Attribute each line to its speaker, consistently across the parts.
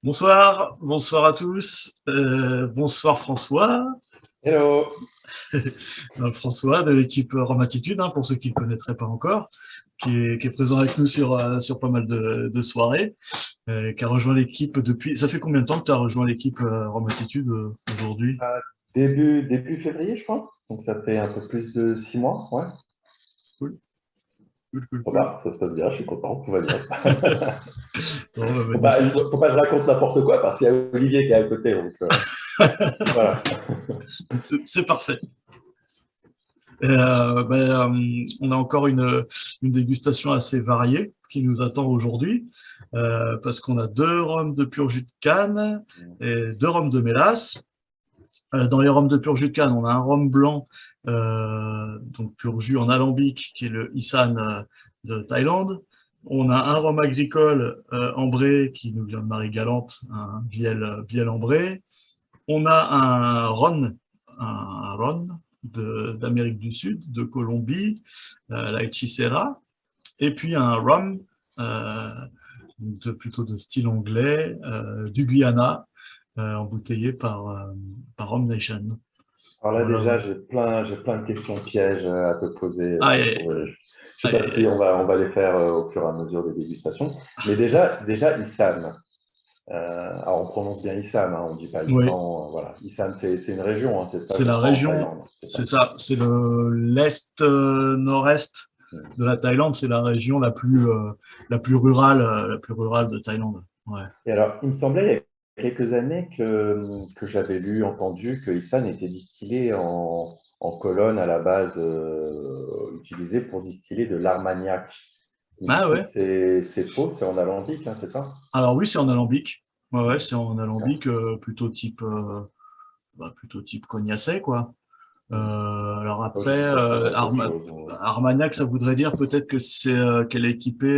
Speaker 1: Bonsoir à tous. Bonsoir François.
Speaker 2: Hello.
Speaker 1: François de l'équipe Rome Attitude, pour ceux qui ne le connaîtraient pas encore, qui est présent avec nous sur pas mal de soirées, qui a rejoint l'équipe depuis... Ça fait combien de temps que tu as rejoint l'équipe Rome Attitude aujourd'hui?
Speaker 2: Euh, début février, je crois. Donc ça fait un peu plus de 6 mois. Ouais.
Speaker 1: Cool, cool, cool, cool.
Speaker 2: Voilà, ça se passe bien, je suis content, tout va bien.
Speaker 1: Bon, bah,
Speaker 2: Faut pas,
Speaker 1: magnifique.
Speaker 2: faut pas que je raconte n'importe quoi parce qu'il y a Olivier qui est à côté. Donc voilà.
Speaker 1: C'est parfait. On a encore une dégustation assez variée qui nous attend aujourd'hui, parce qu'on a deux rhums de pur jus de canne et deux rhums de mélasse. Dans les rhums de pur jus de canne, on a un rhum blanc, donc pur jus en alambic, qui est le Isan de Thaïlande. On a un rhum agricole ambré qui nous vient de Marie-Galante, un Viel ambré. On a un Ron d'Amérique du Sud, de Colombie, la Hechicera, et puis un Rum, plutôt de style anglais, du Guyana, embouteillé par Rum Nation.
Speaker 2: Alors là
Speaker 1: Voilà.
Speaker 2: déjà, j'ai plein de questions pièges à te poser.
Speaker 1: Aïe,
Speaker 2: Je sais
Speaker 1: aïe,
Speaker 2: pas si
Speaker 1: aïe.
Speaker 2: on va les faire au fur et à mesure des dégustations. Mais déjà Issam. Alors on prononce bien Issam, hein, on ne dit pas
Speaker 1: Oui,
Speaker 2: Issan. Voilà. Issam, c'est une région, hein, c'est ça,
Speaker 1: c'est
Speaker 2: je
Speaker 1: la
Speaker 2: crois, en
Speaker 1: région,
Speaker 2: Thaïlande. C'est
Speaker 1: c'est
Speaker 2: ça.
Speaker 1: ça, c'est l'est nord-est de la Thaïlande, c'est la région la plus rurale de Thaïlande. Ouais.
Speaker 2: Et alors, il me semblait il y a quelques années que j'avais lu, entendu que Issan était distillé en colonne à la base, utilisé pour distiller de l'armagnac. Mais du
Speaker 1: Ah
Speaker 2: coup,
Speaker 1: ouais.
Speaker 2: c'est faux, c'est en alambic, hein, c'est ça?
Speaker 1: Alors oui, c'est en alambic. Ouais, ouais,
Speaker 2: Hmm,
Speaker 1: c'est en
Speaker 2: d'accord.
Speaker 1: alambic, plutôt type cognacé, quoi.
Speaker 2: Hmm.
Speaker 1: Alors
Speaker 2: Moi, je
Speaker 1: après,
Speaker 2: dis ça pourrait être autre chose.
Speaker 1: Armagnac, ça voudrait dire peut-être que qu'elle est équipée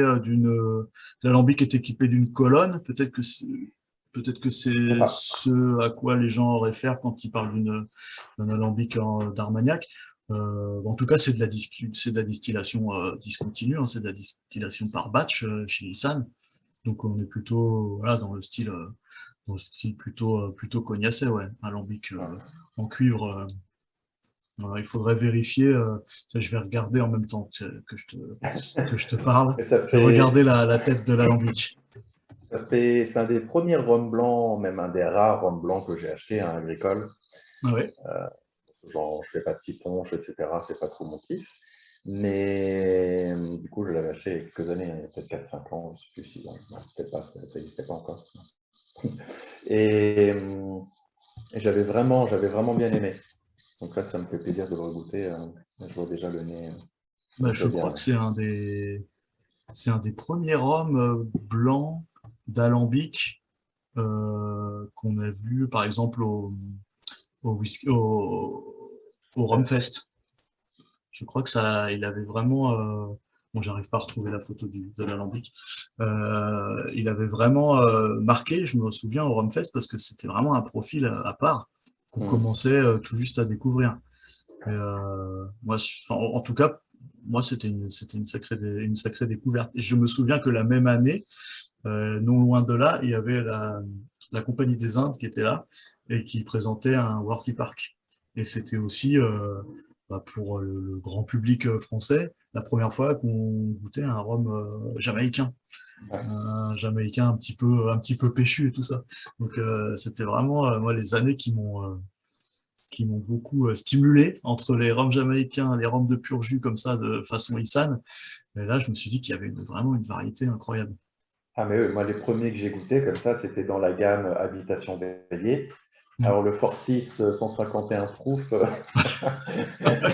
Speaker 1: l'alambic est équipé d'une colonne. Peut-être que
Speaker 2: C'est
Speaker 1: c'est
Speaker 2: ça.
Speaker 1: ce à quoi les gens réfèrent quand ils parlent d'un alambic d'Armagnac. En tout cas, c'est de la distillation discontinue, c'est de la distillation par batch chez Nissan. Donc on est plutôt voilà dans le style plutôt cognacé, ouais, alambic
Speaker 2: Ouais.
Speaker 1: en cuivre. Il faudrait vérifier. Je vais regarder en même temps que je te parle.
Speaker 2: Et ça
Speaker 1: Je vais regarder
Speaker 2: fait,
Speaker 1: la tête de l'alambic.
Speaker 2: c'est un des premiers rhums blancs, même un des rares rhums blancs que j'ai acheté, un agricole.
Speaker 1: Ah ouais.
Speaker 2: Genre, je fais pas de petite ponche, etc. C'est pas trop mon kiff. Mais du coup, je l'avais acheté il y a quelques années, il y a peut-être 4 5 ans, je sais plus, 6 ans. Ouais, peut-être pas, ça n'existait pas encore. Et j'avais vraiment bien aimé. Donc là, ça me fait plaisir de le regoûter. Je vois déjà le nez se
Speaker 1: Je
Speaker 2: gonfler
Speaker 1: crois
Speaker 2: bien.
Speaker 1: que c'est un des premiers rhums blancs d'alambic qu'on a vu, par exemple, au Rumfest. Je crois que ça, il avait vraiment, bon, j'arrive pas à retrouver la photo de l'alambic. Il avait vraiment marqué, je me souviens au Rumfest, parce que c'était vraiment un profil à part qu'on
Speaker 2: Mm.
Speaker 1: commençait tout juste à découvrir. Et, moi, en tout cas, moi, c'était une sacrée découverte. Et je me souviens que la même année, non loin de là, il y avait la Compagnie des Indes qui était là et qui présentait un Warsi Park. Et c'était aussi pour le grand public français la première fois qu'on goûtait un rhum jamaïcain,
Speaker 2: Ouais.
Speaker 1: un jamaïcain un petit peu péchu et tout ça. Donc c'était vraiment moi les années qui m'ont beaucoup stimulé entre les rhums jamaïcains, les rhums de pur jus comme ça de façon Issan. Et là, je me suis dit qu'il y avait vraiment une variété incroyable.
Speaker 2: Ah, mais moi, les premiers que j'ai goûtés comme ça, c'était dans la gamme Habitation Bélier.
Speaker 1: Mm.
Speaker 2: Alors, le Forsyth 151 proof,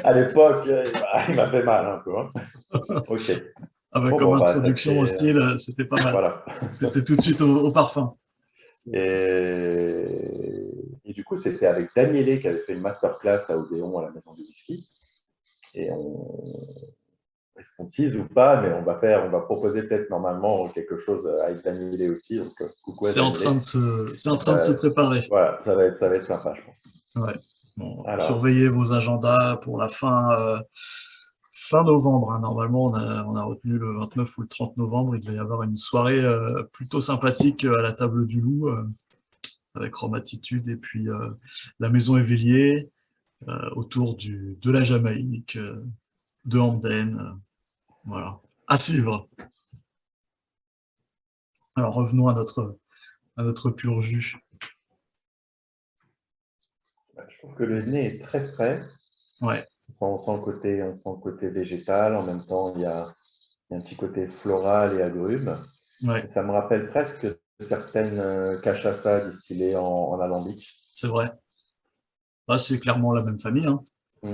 Speaker 2: à l'époque, il m'a fait mal un peu, hein. Ok.
Speaker 1: Ah bah,
Speaker 2: Bon,
Speaker 1: comme
Speaker 2: bon, bah, ça
Speaker 1: introduction au
Speaker 2: fait.
Speaker 1: style, c'était pas mal.
Speaker 2: Voilà.
Speaker 1: C'était tout de suite au parfum.
Speaker 2: Et du coup, c'était avec Danielé qui avait fait une masterclass à Odéon à la Maison du Whisky. Et est-ce qu'on tease ou pas, mais on va proposer peut-être normalement quelque chose avec Danielé aussi. Donc, coucou à Danielé.
Speaker 1: C'est en train de se préparer.
Speaker 2: Voilà, ça va être sympa, je pense.
Speaker 1: Ouais. Bon,
Speaker 2: Alors,
Speaker 1: surveillez vos agendas pour la fin. fin novembre, hein. Normalement, on a retenu le 29 ou le 30 novembre. Il devait y avoir une soirée plutôt sympathique à la Table du Loup, avec Rome Attitude et puis la Maison Éveillé, autour de la Jamaïque, de Hamden. Voilà. À suivre. Alors revenons à notre pur jus.
Speaker 2: Je trouve que le nez est très frais.
Speaker 1: Ouais,
Speaker 2: On sent le côté végétal. En même temps, il y a un petit côté floral et agrumes.
Speaker 1: ouais,
Speaker 2: Et ça me rappelle presque certaines cachaças distillées en alambic.
Speaker 1: c'est vrai. Là, c'est clairement la même famille, hein.
Speaker 2: Mm.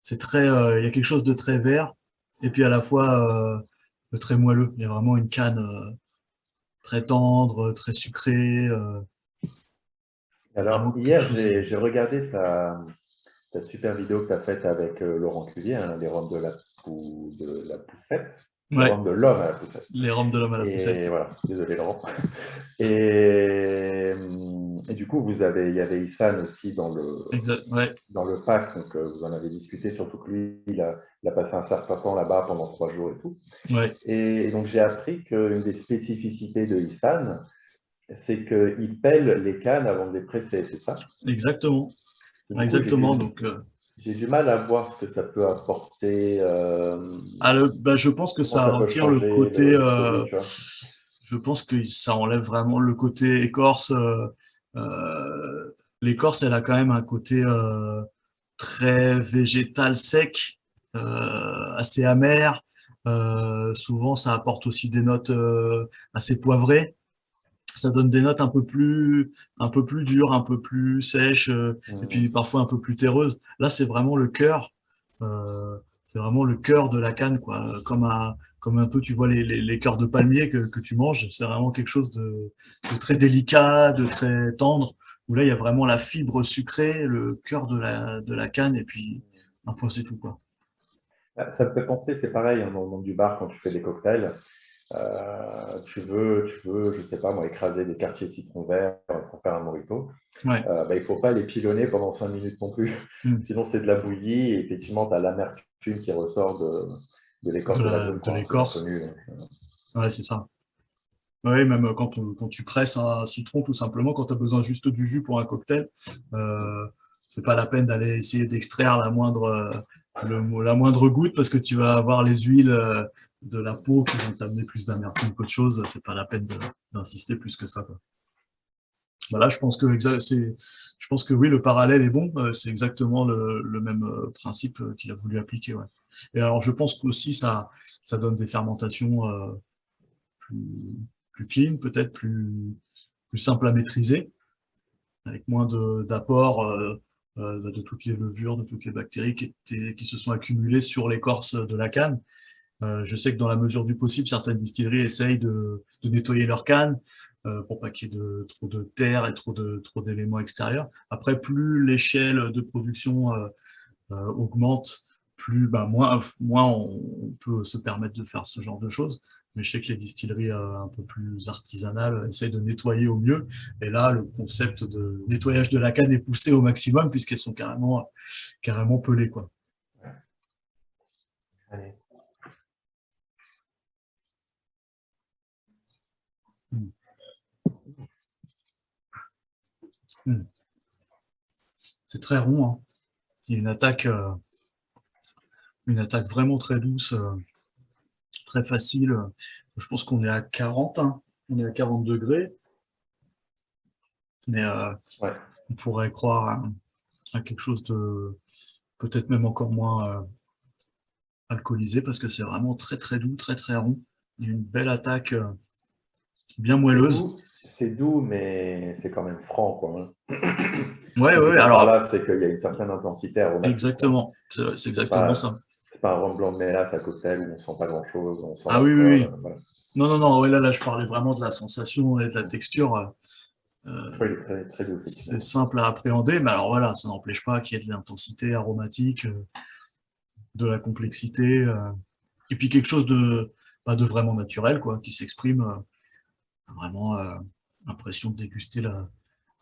Speaker 1: C'est très, il y a quelque chose de très vert et puis à la fois de très moelleux. Il y a vraiment une canne très tendre, très sucrée,
Speaker 2: Alors,
Speaker 1: vraiment quelque
Speaker 2: hier,
Speaker 1: chose.
Speaker 2: j'ai regardé ta super vidéo que tu as faite avec Laurent Cuvier, hein, les roms de la poussette, les
Speaker 1: Ouais,
Speaker 2: roms de l'homme à la poussette.
Speaker 1: les rhums de l'homme à la
Speaker 2: Et
Speaker 1: poussette.
Speaker 2: voilà, désolé Laurent. Et du coup, il y avait Issan aussi
Speaker 1: Exact. Ouais,
Speaker 2: dans le pack, donc vous en avez discuté, surtout que lui, il a passé un certain temps là-bas pendant 3 jours et tout.
Speaker 1: ouais,
Speaker 2: Et donc, j'ai appris qu'une des spécificités de Issan, c'est qu'il pèle les cannes avant de les presser, c'est ça?
Speaker 1: exactement,
Speaker 2: Du coup,
Speaker 1: exactement. Donc,
Speaker 2: j'ai du mal à voir ce que ça peut apporter,
Speaker 1: bah, je pense que
Speaker 2: comment
Speaker 1: ça
Speaker 2: ça peut
Speaker 1: retire le
Speaker 2: changer
Speaker 1: côté.
Speaker 2: le produit, tu vois.
Speaker 1: Je pense que ça enlève vraiment le côté écorce. L'écorce, elle a quand même un côté très végétal sec, assez amer. Souvent, ça apporte aussi des notes assez poivrées. Ça donne des notes un peu plus dures, un peu plus sèches, et puis
Speaker 2: Mhm.
Speaker 1: parfois un peu plus terreuses. Là, c'est vraiment le cœur. C'est vraiment le cœur de la canne, quoi. Comme un peu, tu vois les cœurs de palmier que tu manges. C'est vraiment quelque chose de très délicat, de très tendre. Où là, il y a vraiment la fibre sucrée, le cœur de la canne, et puis un point, c'est tout, quoi.
Speaker 2: Ah, ça me fait penser, c'est pareil, hein, dans le monde du bar, quand tu fais des cocktails, je sais pas moi, écraser des quartiers citron vert pour faire un mojito.
Speaker 1: Ouais.
Speaker 2: Bah, il ne faut pas les pilonner pendant 5 minutes non plus.
Speaker 1: Mm.
Speaker 2: Sinon, c'est de la bouillie et effectivement, tu as l'amertume qui ressort de l'écorce de l'agrume,
Speaker 1: De
Speaker 2: quoi, hein, c'est bien
Speaker 1: l'écorce.
Speaker 2: connu. Donc,
Speaker 1: Ouais, c'est ça. Oui, même quand tu presses un citron, tout simplement, quand tu as besoin juste du jus pour un cocktail, euh, c'est pas la peine d'aller essayer d'extraire la moindre goutte parce que tu vas avoir les huiles de la peau qui vont t'amener plus d'amertume qu'autre chose. C'est pas la peine d'insister plus que ça, quoi. Voilà, je pense que oui, le parallèle est bon. C'est exactement le même principe qu'il a voulu appliquer. Ouais. Et alors, je pense qu'aussi ça donne des fermentations plus, plus clean, peut-être plus simple à maîtriser, avec moins d'apports de toutes les levures, de toutes les bactéries qui se sont accumulées sur l'écorce de la canne. Je sais que dans la mesure du possible, certaines distilleries essayent de nettoyer leur canne pour pas qu'il y ait trop de terre et trop d'éléments extérieurs. Après, plus l'échelle de production augmente, plus moins on peut se permettre de faire ce genre de choses. Mais je sais que les distilleries un peu plus artisanales essayent de nettoyer au mieux. Et là, le concept de nettoyage de la canne est poussé au maximum puisqu'elles sont carrément pelées, quoi.
Speaker 2: allez.
Speaker 1: Mm. Mm. C'est très rond, hein. Il y a une attaque vraiment très douce, très facile. Je pense qu'on est à 40, hein. On est à 40 degrés, mais
Speaker 2: Ouais.
Speaker 1: on pourrait croire à quelque chose de peut-être même encore moins alcoolisé parce que c'est vraiment très très doux, très très rond. Il y a une belle attaque bien moelleuse.
Speaker 2: C'est doux, mais c'est quand même franc, quoi, hein.
Speaker 1: Ouais,
Speaker 2: Ce que je veux
Speaker 1: ouais,
Speaker 2: dire par
Speaker 1: alors
Speaker 2: là, c'est qu'il y a une certaine intensité aromatique, quoi.
Speaker 1: exactement, c'est
Speaker 2: C'est
Speaker 1: exactement
Speaker 2: pas,
Speaker 1: ça.
Speaker 2: c'est pas un rhum blanc de mélasse à cocktail où on sent pas grand-chose, on sent
Speaker 1: Ah oui, oui,
Speaker 2: l'alcool,
Speaker 1: oui.
Speaker 2: voilà.
Speaker 1: Non, non, non, ouais, là, je parlais vraiment de la sensation et de la texture.
Speaker 2: Oui, il est très, très doux,
Speaker 1: C'est
Speaker 2: effectivement.
Speaker 1: simple à appréhender, mais alors voilà, ça n'empêche pas qu'il y ait de l'intensité aromatique, de la complexité, et puis quelque chose de vraiment naturel, quoi, qui s'exprime vraiment l'impression de déguster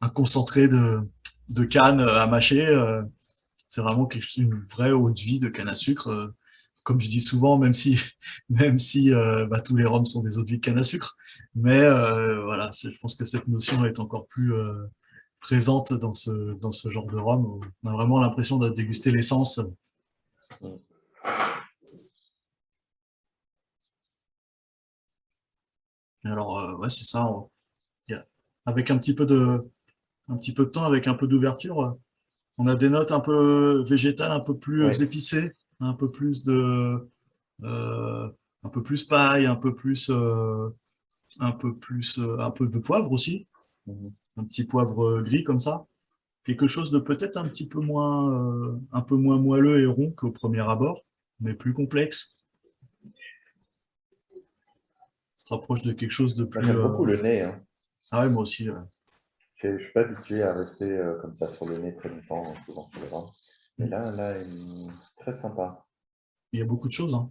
Speaker 1: un concentré de canne à mâcher. vraiment une vraie eau de vie de canne à sucre. Comme je dis souvent, même si, même si tous les rhums sont des eaux de vie de canne à sucre, mais voilà, je pense que cette notion est encore plus présente dans ce genre de rhum. On a vraiment l'impression de déguster l'essence.
Speaker 2: Mm.
Speaker 1: Alors, ouais, c'est ça. Avec un petit peu de temps, avec un peu d'ouverture, on a des notes un peu végétales, un peu plus
Speaker 2: Oui.
Speaker 1: épicées, un peu plus euh, un peu plus paille, un peu de poivre aussi,
Speaker 2: Mhm.
Speaker 1: un petit poivre gris comme ça. Quelque chose de peut-être un peu moins moelleux et rond qu'au premier abord, mais plus complexe. Ça se rapproche de quelque chose de
Speaker 2: Moi,
Speaker 1: plus.
Speaker 2: j'aime beaucoup le nez, hein.
Speaker 1: Ah ouais, moi aussi.
Speaker 2: Je ne suis pas habitué à rester comme ça sur le nez très longtemps, souvent sur les rhums. Mais là, très sympa.
Speaker 1: Il y a beaucoup de choses, hein.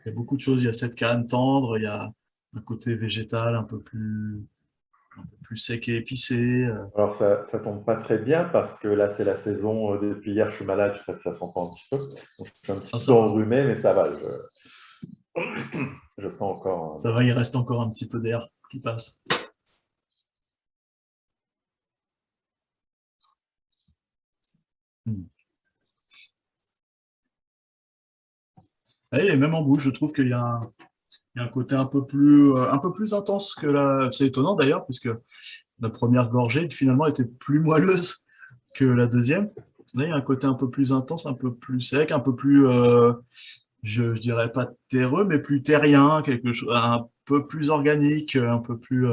Speaker 1: Il y a beaucoup de choses. Il y a cette canne tendre, il y a un côté végétal un peu plus sec et épicé.
Speaker 2: Alors, ça tombe pas très bien parce que là, c'est la saison. Depuis hier, je suis malade, je crois que ça s'entend un petit peu. Donc, je suis un petit
Speaker 1: Ah,
Speaker 2: peu
Speaker 1: ça va.
Speaker 2: enrhumé, mais ça va. Je sens encore
Speaker 1: Ça va, il reste encore un petit peu d'air qui passe. Hmm. Et même en bouche, je trouve qu'il y a il y a un côté un peu plus intense que la. C'est étonnant d'ailleurs, puisque la première gorgée finalement était plus moelleuse que la deuxième. Là, il y a un côté un peu plus intense, un peu plus sec, un peu plus, je dirais pas terreux, mais plus terrien, quelque chose, un peu plus organique, un peu plus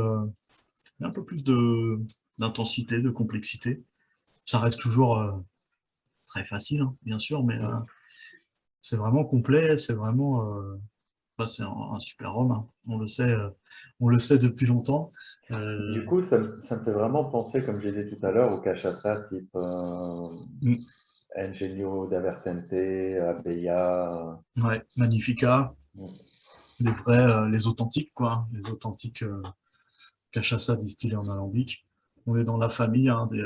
Speaker 1: d'intensité, de complexité. Ça reste toujours très facile, hein, bien sûr, mais c'est vraiment complet, c'est vraiment, c'est un super homme, hein. On le sait depuis longtemps.
Speaker 2: Du
Speaker 1: Euh,
Speaker 2: coup, ça me fait vraiment penser, comme je disais tout à l'heure, au cachaça type
Speaker 1: mm,
Speaker 2: Ingenio d'Avertente, Abeilla.
Speaker 1: ouais, Magnifica,
Speaker 2: Mm.
Speaker 1: les vrais, les authentiques, quoi, les authentiques cachaça distillés en alambic. On est dans la famille hein, des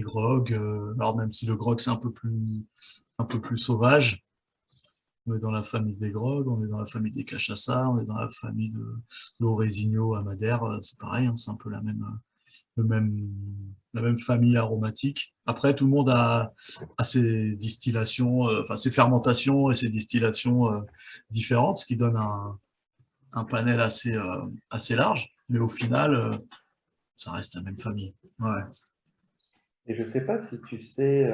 Speaker 1: grogs. Alors même si le grog c'est un peu plus sauvage, on est dans la famille des grogs, on est dans la famille des cachaça, on est dans la famille de l'Oresigno à Madère. C'est pareil, hein, c'est un peu le même, la même famille aromatique. Après, tout le monde a ses distillations, enfin ses fermentations et ses distillations différentes, ce qui donne un panel assez large. Mais au final, ça reste la même famille. Ouais.
Speaker 2: Et je ne sais pas si tu sais,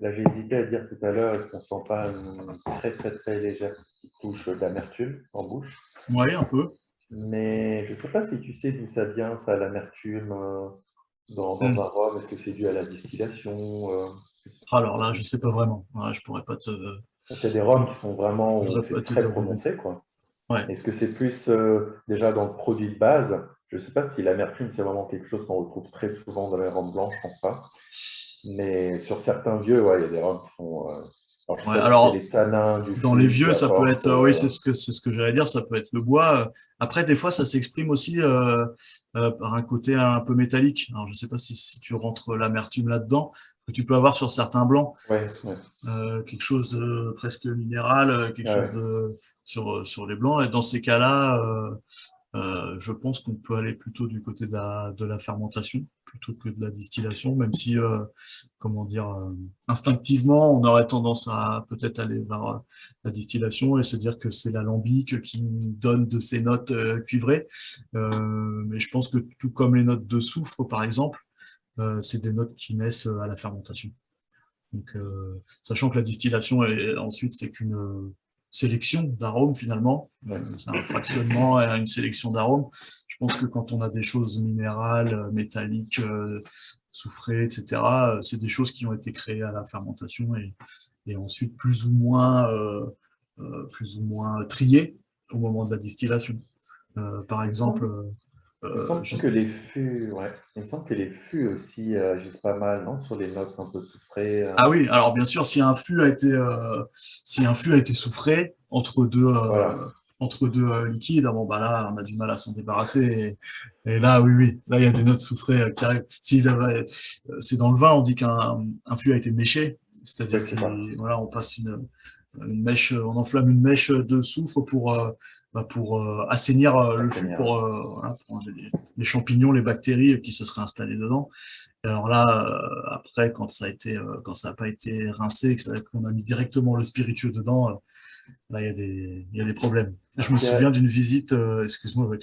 Speaker 2: là j'ai hésité à dire tout à l'heure, est-ce qu'on ne sent pas une très légère petite touche d'amertume en bouche?
Speaker 1: Ouais, un peu.
Speaker 2: Mais je ne sais pas si tu sais d'où ça vient, ça, l'amertume dans un
Speaker 1: Hmm.
Speaker 2: rhum. Est-ce que c'est dû à la distillation? Je sais pas.
Speaker 1: Alors là, je sais pas vraiment. Ouais, je pourrais pas te,
Speaker 2: Parce qu'il y a des
Speaker 1: je,
Speaker 2: rhums qui sont vraiment
Speaker 1: je
Speaker 2: où
Speaker 1: voudrais pas
Speaker 2: c'est
Speaker 1: te
Speaker 2: très
Speaker 1: dire de bêtises.
Speaker 2: prononcé, quoi.
Speaker 1: Ouais.
Speaker 2: Est-ce que c'est plus déjà dans le produit de base? Je ne sais pas si l'amertume, c'est vraiment quelque chose qu'on retrouve très souvent dans les rhums blancs, je pense pas. Mais sur certains vieux, ouais, il y a des rhums qui sont. Alors, je ne
Speaker 1: Ouais.
Speaker 2: sais pas si c'est
Speaker 1: Alors,
Speaker 2: les tanins du
Speaker 1: dans les
Speaker 2: fût qui
Speaker 1: vieux, ça peut
Speaker 2: apportent.
Speaker 1: être, oui, c'est ce que j'allais dire, ça peut être le bois. Après, des fois, ça s'exprime aussi par un côté un peu métallique. Alors, je sais pas si tu rentres l'amertume là-dedans, que tu peux avoir sur certains blancs,
Speaker 2: Ouais, ouais,
Speaker 1: quelque chose de presque minéral, quelque
Speaker 2: ouais,
Speaker 1: chose de sur les blancs. Et dans ces cas-là, je pense qu'on peut aller plutôt du côté de la fermentation plutôt que de la distillation, même si, comment dire, instinctivement, on aurait tendance à peut-être aller vers la distillation et se dire que c'est l'alambic qui donne de ces notes cuivrées. Mais je pense que tout comme les notes de soufre, par exemple, c'est des notes qui naissent à la fermentation. Donc, sachant que la distillation, ensuite, c'est qu'une sélection d'arômes finalement.
Speaker 2: ouais.
Speaker 1: C'est un fractionnement et une sélection d'arômes. Je pense que quand on a des choses minérales, métalliques, soufrées, etc., c'est des choses qui ont été créées à la fermentation et ensuite plus ou moins triées au moment de la distillation. Par
Speaker 2: Il me
Speaker 1: exemple,
Speaker 2: semble, il me semble
Speaker 1: je
Speaker 2: que les fûts, ouais, il me semble que les fûts aussi agissent pas mal, non, sur les notes un peu soufrées.
Speaker 1: Ah oui, alors bien sûr, si un fût a été soufré
Speaker 2: Voilà.
Speaker 1: entre deux liquides, ah bon, bah là, on a du mal à s'en débarrasser. Et là, oui, là, il y a des notes soufrées qui arrivent. C'est dans le vin, on dit qu'un fût a été méché,
Speaker 2: Oui,
Speaker 1: c'est-à-dire
Speaker 2: c'est ça.
Speaker 1: voilà, on passe une mèche, on enflamme une mèche de soufre pour assainir le fût,
Speaker 2: Assainir.
Speaker 1: voilà, pour enlever les champignons, les bactéries qui se seraient installées dedans. Et alors là, après, quand ça n'a pas été rincé, qu'on a mis directement le spiritueux dedans, là, il y a des problèmes. Je me
Speaker 2: Il y a-
Speaker 1: souviens d'une visite, excuse-moi, ouais,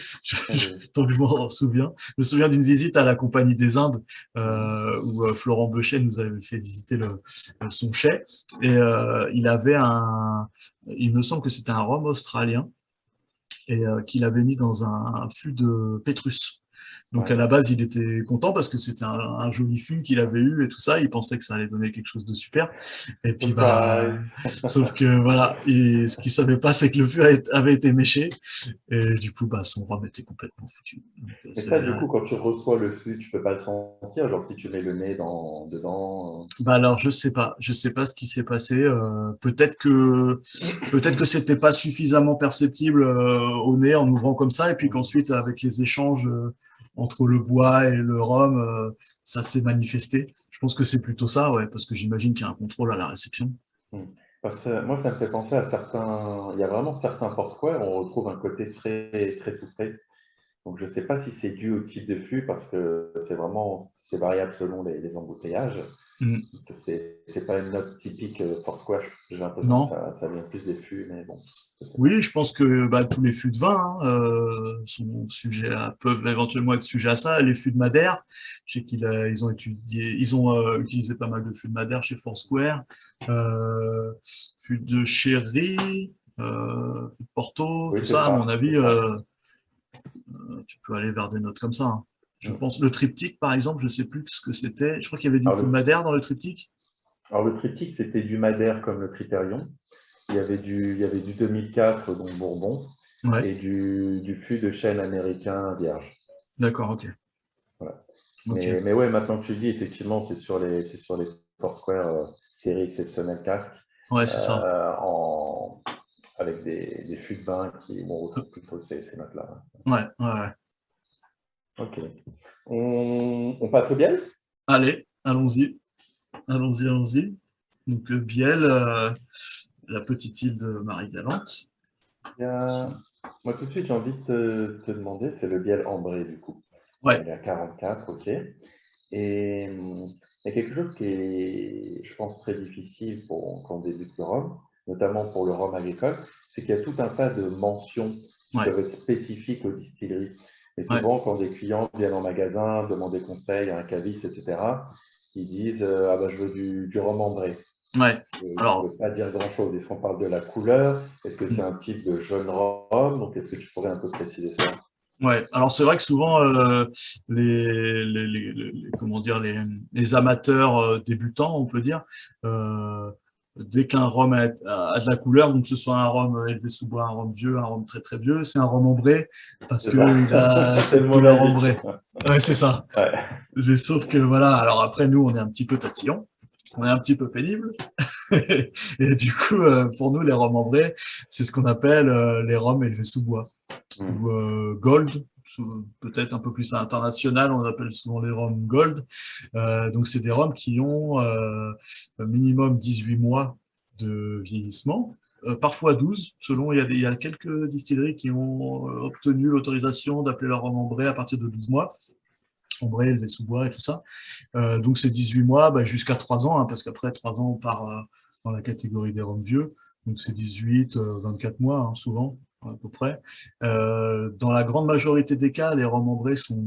Speaker 2: Allez.
Speaker 1: tant que je m'en souviens, je me souviens d'une visite à la Compagnie des Indes
Speaker 2: Mhm.
Speaker 1: où Florent Beuchet nous avait fait visiter son chai et il me semble que c'était un rhum australien et qu'il avait mis dans un fût de Pétrus. Donc
Speaker 2: Ouais.
Speaker 1: à la base, il était content parce que c'était un joli fût qu'il avait eu et tout ça. Il pensait que ça allait donner quelque chose de super. Et puis bah,
Speaker 2: Surprise!
Speaker 1: sauf que voilà, et ce qu'il savait pas, c'est que le fût avait été méché et du coup, bah, son rhum était complètement foutu. Donc,
Speaker 2: Mais ça, du coup, quand tu reçois le fût, tu peux pas le sentir. Genre, si tu mets le nez dedans.
Speaker 1: bah alors je sais pas ce qui s'est passé. Peut-être que c'était pas suffisamment perceptible au nez en ouvrant comme ça, et puis
Speaker 2: Mhm.
Speaker 1: qu'ensuite avec les échanges entre le bois et le rhum, ça s'est manifesté. Je pense que c'est plutôt ça, ouais, parce que j'imagine qu'il y a un contrôle à la réception.
Speaker 2: Mhm. Parce que moi, ça me fait penser à certains. Il y a vraiment certains Foursquare où on retrouve un côté très, très soufré. Donc, je ne sais pas si c'est dû au type de fût parce que c'est variable selon les embouteillages.
Speaker 1: Mm.
Speaker 2: C'est pas une note typique Foursquare. J'ai l'impression que
Speaker 1: Non.
Speaker 2: ça vient plus des fûts, mais bon, je sais pas.
Speaker 1: Oui, je pense que bah, tous les fûts de vin peuvent éventuellement être sujets à ça. Les fûts de Madère, je sais ils ont utilisé pas mal de fûts de Madère chez Foursquare, fûts de Sherry, fûts de Porto,
Speaker 2: Oui,
Speaker 1: tout
Speaker 2: c'est
Speaker 1: ça. À mon
Speaker 2: ça,
Speaker 1: avis,
Speaker 2: c'est ça.
Speaker 1: tu peux aller vers des notes comme ça, hein. Je
Speaker 2: Mm.
Speaker 1: pense le triptyque, par exemple, je sais plus ce que c'était. Je crois qu'il y avait du
Speaker 2: Alors,
Speaker 1: fût de
Speaker 2: le,
Speaker 1: Madère dans le triptyque.
Speaker 2: alors, le triptyque, c'était du Madère comme le Critérion. Il y avait du 2004, donc Bourbon,
Speaker 1: Ouais,
Speaker 2: et du fût de chêne américain vierge.
Speaker 1: d'accord, ok,
Speaker 2: Voilà.
Speaker 1: ok.
Speaker 2: Mais ouais, maintenant que tu le dis, effectivement, c'est sur les Foursquare série exceptionnelle casque,
Speaker 1: Ouais, c'est ça.
Speaker 2: euh, en, avec des fûts de vin où on retrouve plutôt ces notes-là.
Speaker 1: Ouais, ouais, ouais.
Speaker 2: Ok. On passe au biel?
Speaker 1: Allez, allons-y. Allons-y, allons-y. Donc, Biel, la petite île de Marie-Galante.
Speaker 2: Il y a- Moi, tout de suite, j'ai envie de te demander, c'est le biel ambré, du coup.
Speaker 1: Ouais,
Speaker 2: Il est à 44, ok. Et il y a quelque chose qui est, je pense, très difficile quand on débute le rhum, notamment pour le rhum agricole, c'est qu'il y a tout un tas de mentions qui
Speaker 1: ouais,
Speaker 2: peuvent être spécifiques aux distilleries. Et
Speaker 1: ouais,
Speaker 2: souvent, quand des clients viennent en magasin, demandent des conseils à un caviste, etc., ils disent ah ben, je veux du rhum ambré.
Speaker 1: ouais.
Speaker 2: Ça ne
Speaker 1: Alors,
Speaker 2: veut pas dire grand-chose. Est-ce qu'on parle de la couleur? Est-ce que c'est
Speaker 1: hmm,
Speaker 2: un type de jeune rhum? Donc, est-ce que tu pourrais un peu préciser ça?
Speaker 1: ouais. Alors, c'est vrai que souvent, comment dire, les amateurs débutants, on peut dire, euh, dès qu'un rhum a de la couleur, donc que ce soit un rhum élevé sous bois, un rhum vieux, un rhum très très vieux, c'est un rhum ambré parce
Speaker 2: C'est ça.
Speaker 1: que il a
Speaker 2: C'est le
Speaker 1: cette
Speaker 2: mot
Speaker 1: couleur
Speaker 2: magique.
Speaker 1: ambrée. Ouais, c'est ça.
Speaker 2: Ouais.
Speaker 1: Mais sauf que voilà, alors après nous on est un petit peu tatillon, on est un petit peu pénible, et du coup pour nous les rhums ambrés, c'est ce qu'on appelle les rhums élevés sous bois ou
Speaker 2: Hmm.
Speaker 1: gold, peut-être un peu plus international, on appelle souvent les rhums gold. Donc c'est des rhums qui ont un minimum 18 mois de vieillissement. Parfois 12, selon, il y a quelques distilleries qui ont obtenu l'autorisation d'appeler leur rhum ambré à partir de 12 mois, ambré, élevé sous bois et tout ça. Donc c'est 18 mois bah, jusqu'à 3 ans, hein, parce qu'après 3 ans, on part dans la catégorie des rhums vieux. Donc c'est 18, 24 mois, hein, souvent, à peu près. Dans la grande majorité des cas, les rhums ambrés sont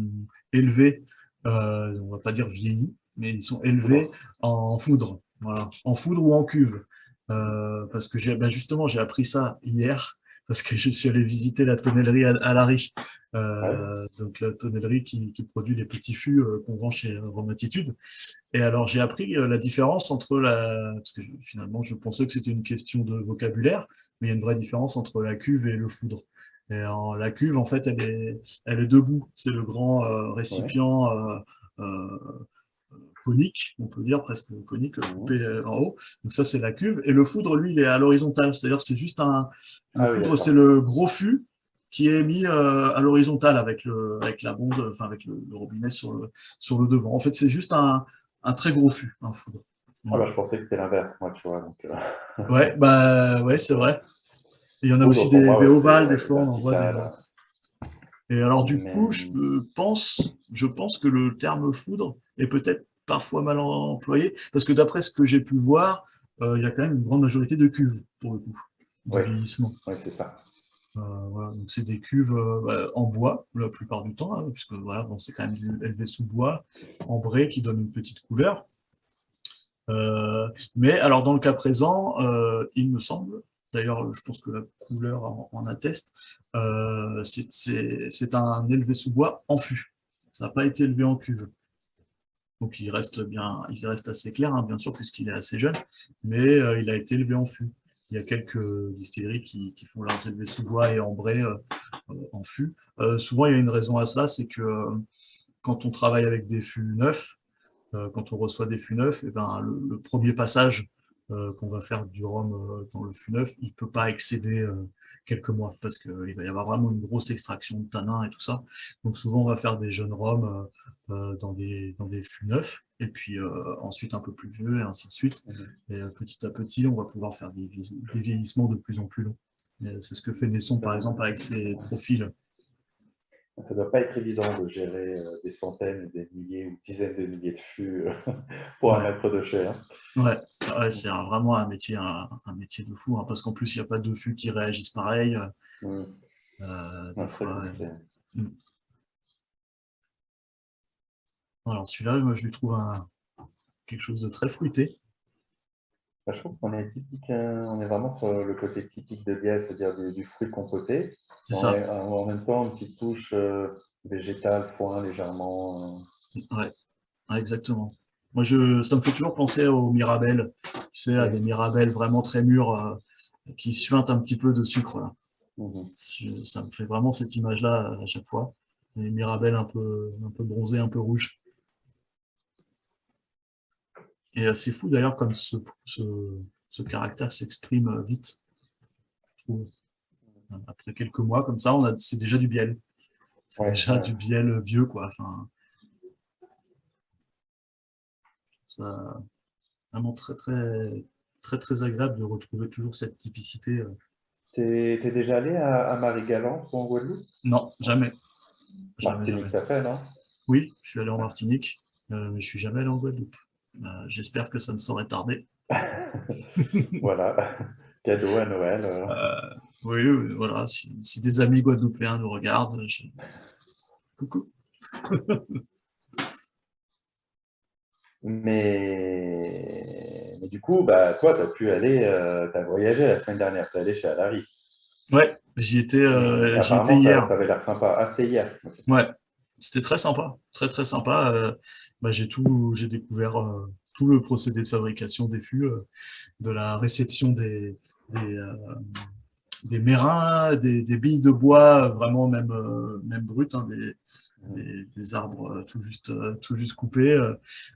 Speaker 1: élevés, on va pas dire vieillis, mais ils sont élevés
Speaker 2: Poudre.
Speaker 1: en foudre, voilà, en foudre ou en cuve. Parce que justement, j'ai appris ça hier, parce que je suis allé visiter la tonnellerie à Larry.
Speaker 2: Ouais.
Speaker 1: Donc la tonnellerie qui produit les petits fûts qu'on vend chez Romatitude. Et alors j'ai appris la différence entre parce que finalement je pensais que c'était une question de vocabulaire, mais il y a une vraie différence entre la cuve et le foudre. La cuve, en fait, elle est debout. C'est le grand
Speaker 2: Ouais.
Speaker 1: récipient conique, on peut dire presque conique, coupé en haut. Donc ça, c'est la cuve. Et le foudre, lui, il est à l'horizontale. C'est-à-dire c'est juste le foudre, c'est le gros fût qui est mis à l'horizontale avec la bonde, enfin avec le robinet sur le devant. En fait, c'est juste un très gros fût, un foudre.
Speaker 2: Ah bah, je pensais que c'était l'inverse, moi, tu vois. Donc,
Speaker 1: Ouais, bah ouais, c'est vrai. Et il y en a aussi
Speaker 2: pour
Speaker 1: des
Speaker 2: moi,
Speaker 1: ovales, des
Speaker 2: c'est
Speaker 1: fois, on en voit des.
Speaker 2: vertical.
Speaker 1: Et alors, du
Speaker 2: Mais
Speaker 1: coup, je pense que le terme foudre est peut-être parfois mal employé, parce que d'après ce que j'ai pu voir, il y a quand même une grande majorité de cuves, pour le coup, de
Speaker 2: oui,
Speaker 1: vieillissement.
Speaker 2: oui, c'est ça.
Speaker 1: Voilà, donc c'est des cuves en bois, la plupart du temps, hein, puisque voilà, bon, c'est quand même du élevé sous bois, en vrai, qui donne une petite couleur. Mais alors, dans le cas présent, il me semble, d'ailleurs, je pense que la couleur en atteste, c'est un élevé sous bois en fût. Ça n'a pas été élevé en cuve. Donc il reste assez clair, hein, bien sûr, puisqu'il est assez jeune, mais il a été élevé en fût. Il y a quelques distilleries qui font leurs élevés sous bois et ambrés en fût. Souvent, il y a une raison à cela, c'est que quand on travaille avec des fûts neufs, quand on reçoit des fûts neufs, et ben, le premier passage qu'on va faire du rhum dans le fût neuf, il ne peut pas excéder quelques mois, parce qu'il va y avoir vraiment une grosse extraction de tanins et tout ça. Donc souvent, on va faire des jeunes rhums dans des fûts neufs, et puis ensuite un peu plus vieux, et ainsi de suite. Et petit à petit, on va pouvoir faire des vieillissements de plus en plus longs. C'est ce que fait Nesson, par exemple, avec ses profils.
Speaker 2: Ça ne doit pas être évident de gérer des centaines, des milliers ou dizaines de milliers de fûts pour un
Speaker 1: Ouais.
Speaker 2: maître de chez. Hein.
Speaker 1: Ouais, ouais, c'est vraiment un métier de fou, hein, parce qu'en plus, il n'y a pas de fûts qui réagissent pareil. Des
Speaker 2: Très
Speaker 1: fois.
Speaker 2: compliqué.
Speaker 1: Mm. Alors celui-là, moi, je lui trouve quelque chose de très fruité.
Speaker 2: Bah, je trouve qu'on est typique, on est vraiment sur le côté typique de bière, c'est-à-dire du fruit compoté.
Speaker 1: C'est ça.
Speaker 2: En même temps, une petite touche végétale, foin légèrement.
Speaker 1: Ouais, ouais, exactement. Moi, ça me fait toujours penser aux mirabelles. Tu sais, à
Speaker 2: Oui.
Speaker 1: des mirabelles vraiment très mûres qui suintent un petit peu de sucre, là.
Speaker 2: Mhm.
Speaker 1: Ça me fait vraiment cette image-là à chaque fois. Les mirabelles un peu bronzées, un peu rouges. Et c'est fou d'ailleurs comme ce caractère s'exprime vite, je trouve. Après quelques mois comme ça, c'est déjà du biel. C'est
Speaker 2: Ouais,
Speaker 1: déjà
Speaker 2: ouais.
Speaker 1: du biel vieux, quoi. Enfin, ça, vraiment très agréable de retrouver toujours cette typicité.
Speaker 2: T'es déjà allé à Marie-Galante ou en Guadeloupe?
Speaker 1: Non, jamais,
Speaker 2: Martinique,
Speaker 1: jamais.
Speaker 2: t'as fait, non?
Speaker 1: Oui, je suis allé en Martinique, mais je suis jamais allé en Guadeloupe. J'espère que ça ne saurait tarder.
Speaker 2: Voilà, cadeau à Noël.
Speaker 1: Oui, voilà, si des amis guadeloupéens nous regardent, coucou.
Speaker 2: Mais du coup, bah, toi, tu as pu aller, tu as voyagé la semaine dernière, tu es allé chez Alary.
Speaker 1: Ouais,
Speaker 2: Et
Speaker 1: j'y étais
Speaker 2: apparemment,
Speaker 1: hier.
Speaker 2: ça avait l'air sympa. Ah, c'était hier. Ok.
Speaker 1: Ouais, c'était très sympa, très sympa. Bah, j'ai découvert tout le procédé de fabrication des fûts, de la réception des, euh, des mérins, des billes de bois, vraiment même brutes, hein, des arbres tout juste coupés,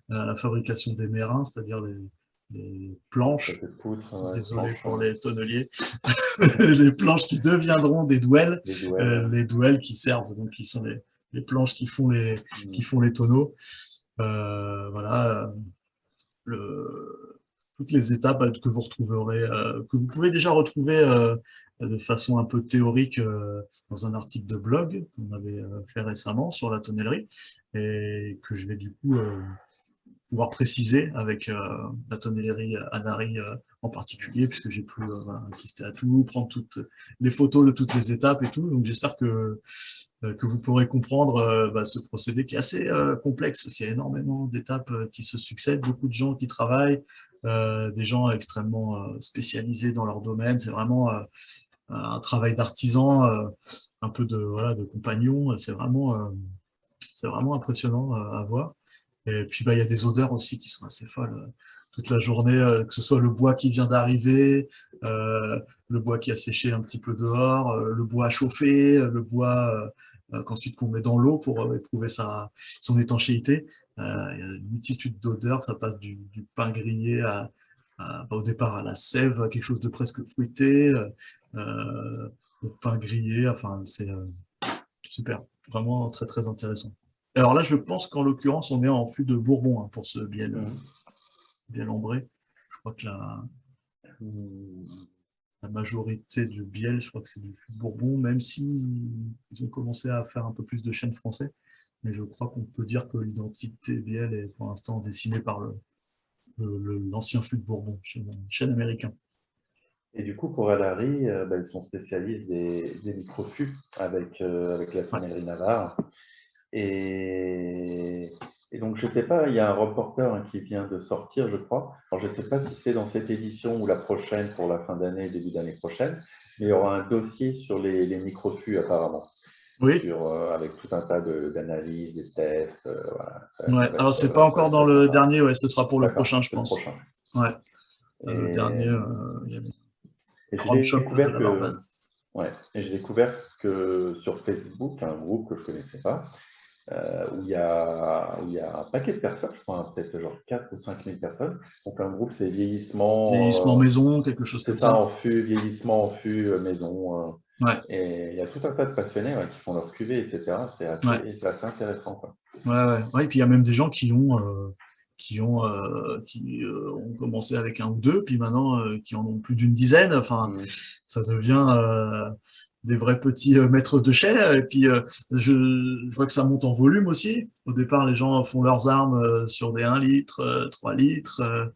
Speaker 1: la fabrication des mérins, c'est-à-dire les
Speaker 2: Cette
Speaker 1: planches.
Speaker 2: poutre, ouais,
Speaker 1: Désolé
Speaker 2: planche,
Speaker 1: pour les tonneliers. Les planches qui deviendront des douelles,
Speaker 2: les douelles.
Speaker 1: les douelles qui servent, donc qui sont les planches qui font les tonneaux. Voilà, toutes les étapes que vous retrouverez, que vous pouvez déjà retrouver de façon un peu théorique dans un article de blog qu'on avait fait récemment sur la tonnellerie et que je vais du coup pouvoir préciser avec la tonnellerie Anari en particulier, puisque j'ai pu voilà, insister à tout, prendre toutes les photos de toutes les étapes et tout. Donc j'espère que vous pourrez comprendre bah, ce procédé qui est assez complexe, parce qu'il y a énormément d'étapes qui se succèdent, beaucoup de gens qui travaillent, des gens extrêmement spécialisés dans leur domaine. C'est vraiment un travail d'artisan, un peu voilà, de compagnon. C'est vraiment impressionnant à voir. Et puis, bah, il y a des odeurs aussi qui sont assez folles toute la journée, que ce soit le bois qui vient d'arriver, le bois qui a séché un petit peu dehors, le bois à chauffer, le bois qu'ensuite qu'on met dans l'eau pour éprouver son étanchéité. Il y a une multitude d'odeurs, ça passe du pain grillé au départ à la sève, à quelque chose de presque fruité, au pain grillé, enfin c'est super, vraiment très très intéressant. Alors là, je pense qu'en l'occurrence, on est en fût de Bourbon pour ce biel ambré. Je crois que la majorité du biel, je crois que c'est du fût de Bourbon, même si ils ont commencé à faire un peu plus de chêne français. Mais je crois qu'on peut dire que l'identité biel est pour l'instant dessinée par l'ancien fût de Bourbon, chêne américain.
Speaker 2: Et du coup, pour Alary, ils sont spécialistes des microfûts avec la tonnellerie Navarre. Et donc, je ne sais pas, il y a un reporter qui vient de sortir, je crois. Alors, je ne sais pas si c'est dans cette édition ou la prochaine, pour la fin d'année, début d'année prochaine, mais il y aura un dossier sur les microfûts, apparemment,
Speaker 1: Oui,
Speaker 2: avec tout un tas d'analyses, des tests. Voilà.
Speaker 1: ouais. Alors c'est pas
Speaker 2: Ça va
Speaker 1: encore
Speaker 2: être
Speaker 1: dans
Speaker 2: très
Speaker 1: le
Speaker 2: sympa.
Speaker 1: dernier, ouais, ce sera pour le
Speaker 2: D'accord,
Speaker 1: prochain, je
Speaker 2: c'est le
Speaker 1: pense.
Speaker 2: prochain.
Speaker 1: Ouais. Le
Speaker 2: Et,
Speaker 1: dernier, il y a le
Speaker 2: et j'ai
Speaker 1: Grand Shop de
Speaker 2: découvert
Speaker 1: la
Speaker 2: que,
Speaker 1: Barbade.
Speaker 2: ouais, et j'ai découvert que sur Facebook, un groupe que je ne connaissais pas, où il y a un paquet de personnes, je crois, peut-être genre 4 ou 5 000 personnes. Donc, un groupe, c'est
Speaker 1: Vieillissement
Speaker 2: vieillissement,
Speaker 1: maison, quelque chose
Speaker 2: c'est
Speaker 1: comme
Speaker 2: ça,
Speaker 1: ça.
Speaker 2: en fût, vieillissement en fût, maison.
Speaker 1: Ouais,
Speaker 2: Et il y a tout un tas de passionnés qui font leur cuvée, etc.
Speaker 1: ouais,
Speaker 2: C'est assez intéressant, quoi.
Speaker 1: ouais. Ouais, et puis il y a même des gens qui ont commencé avec un ou deux, puis maintenant qui en ont plus d'une dizaine. Enfin,
Speaker 2: Mm.
Speaker 1: ça devient des vrais petits maîtres de chais. Et puis je vois que ça monte en volume aussi. Au départ, les gens font leurs armes sur des 1 litre, 3 litres,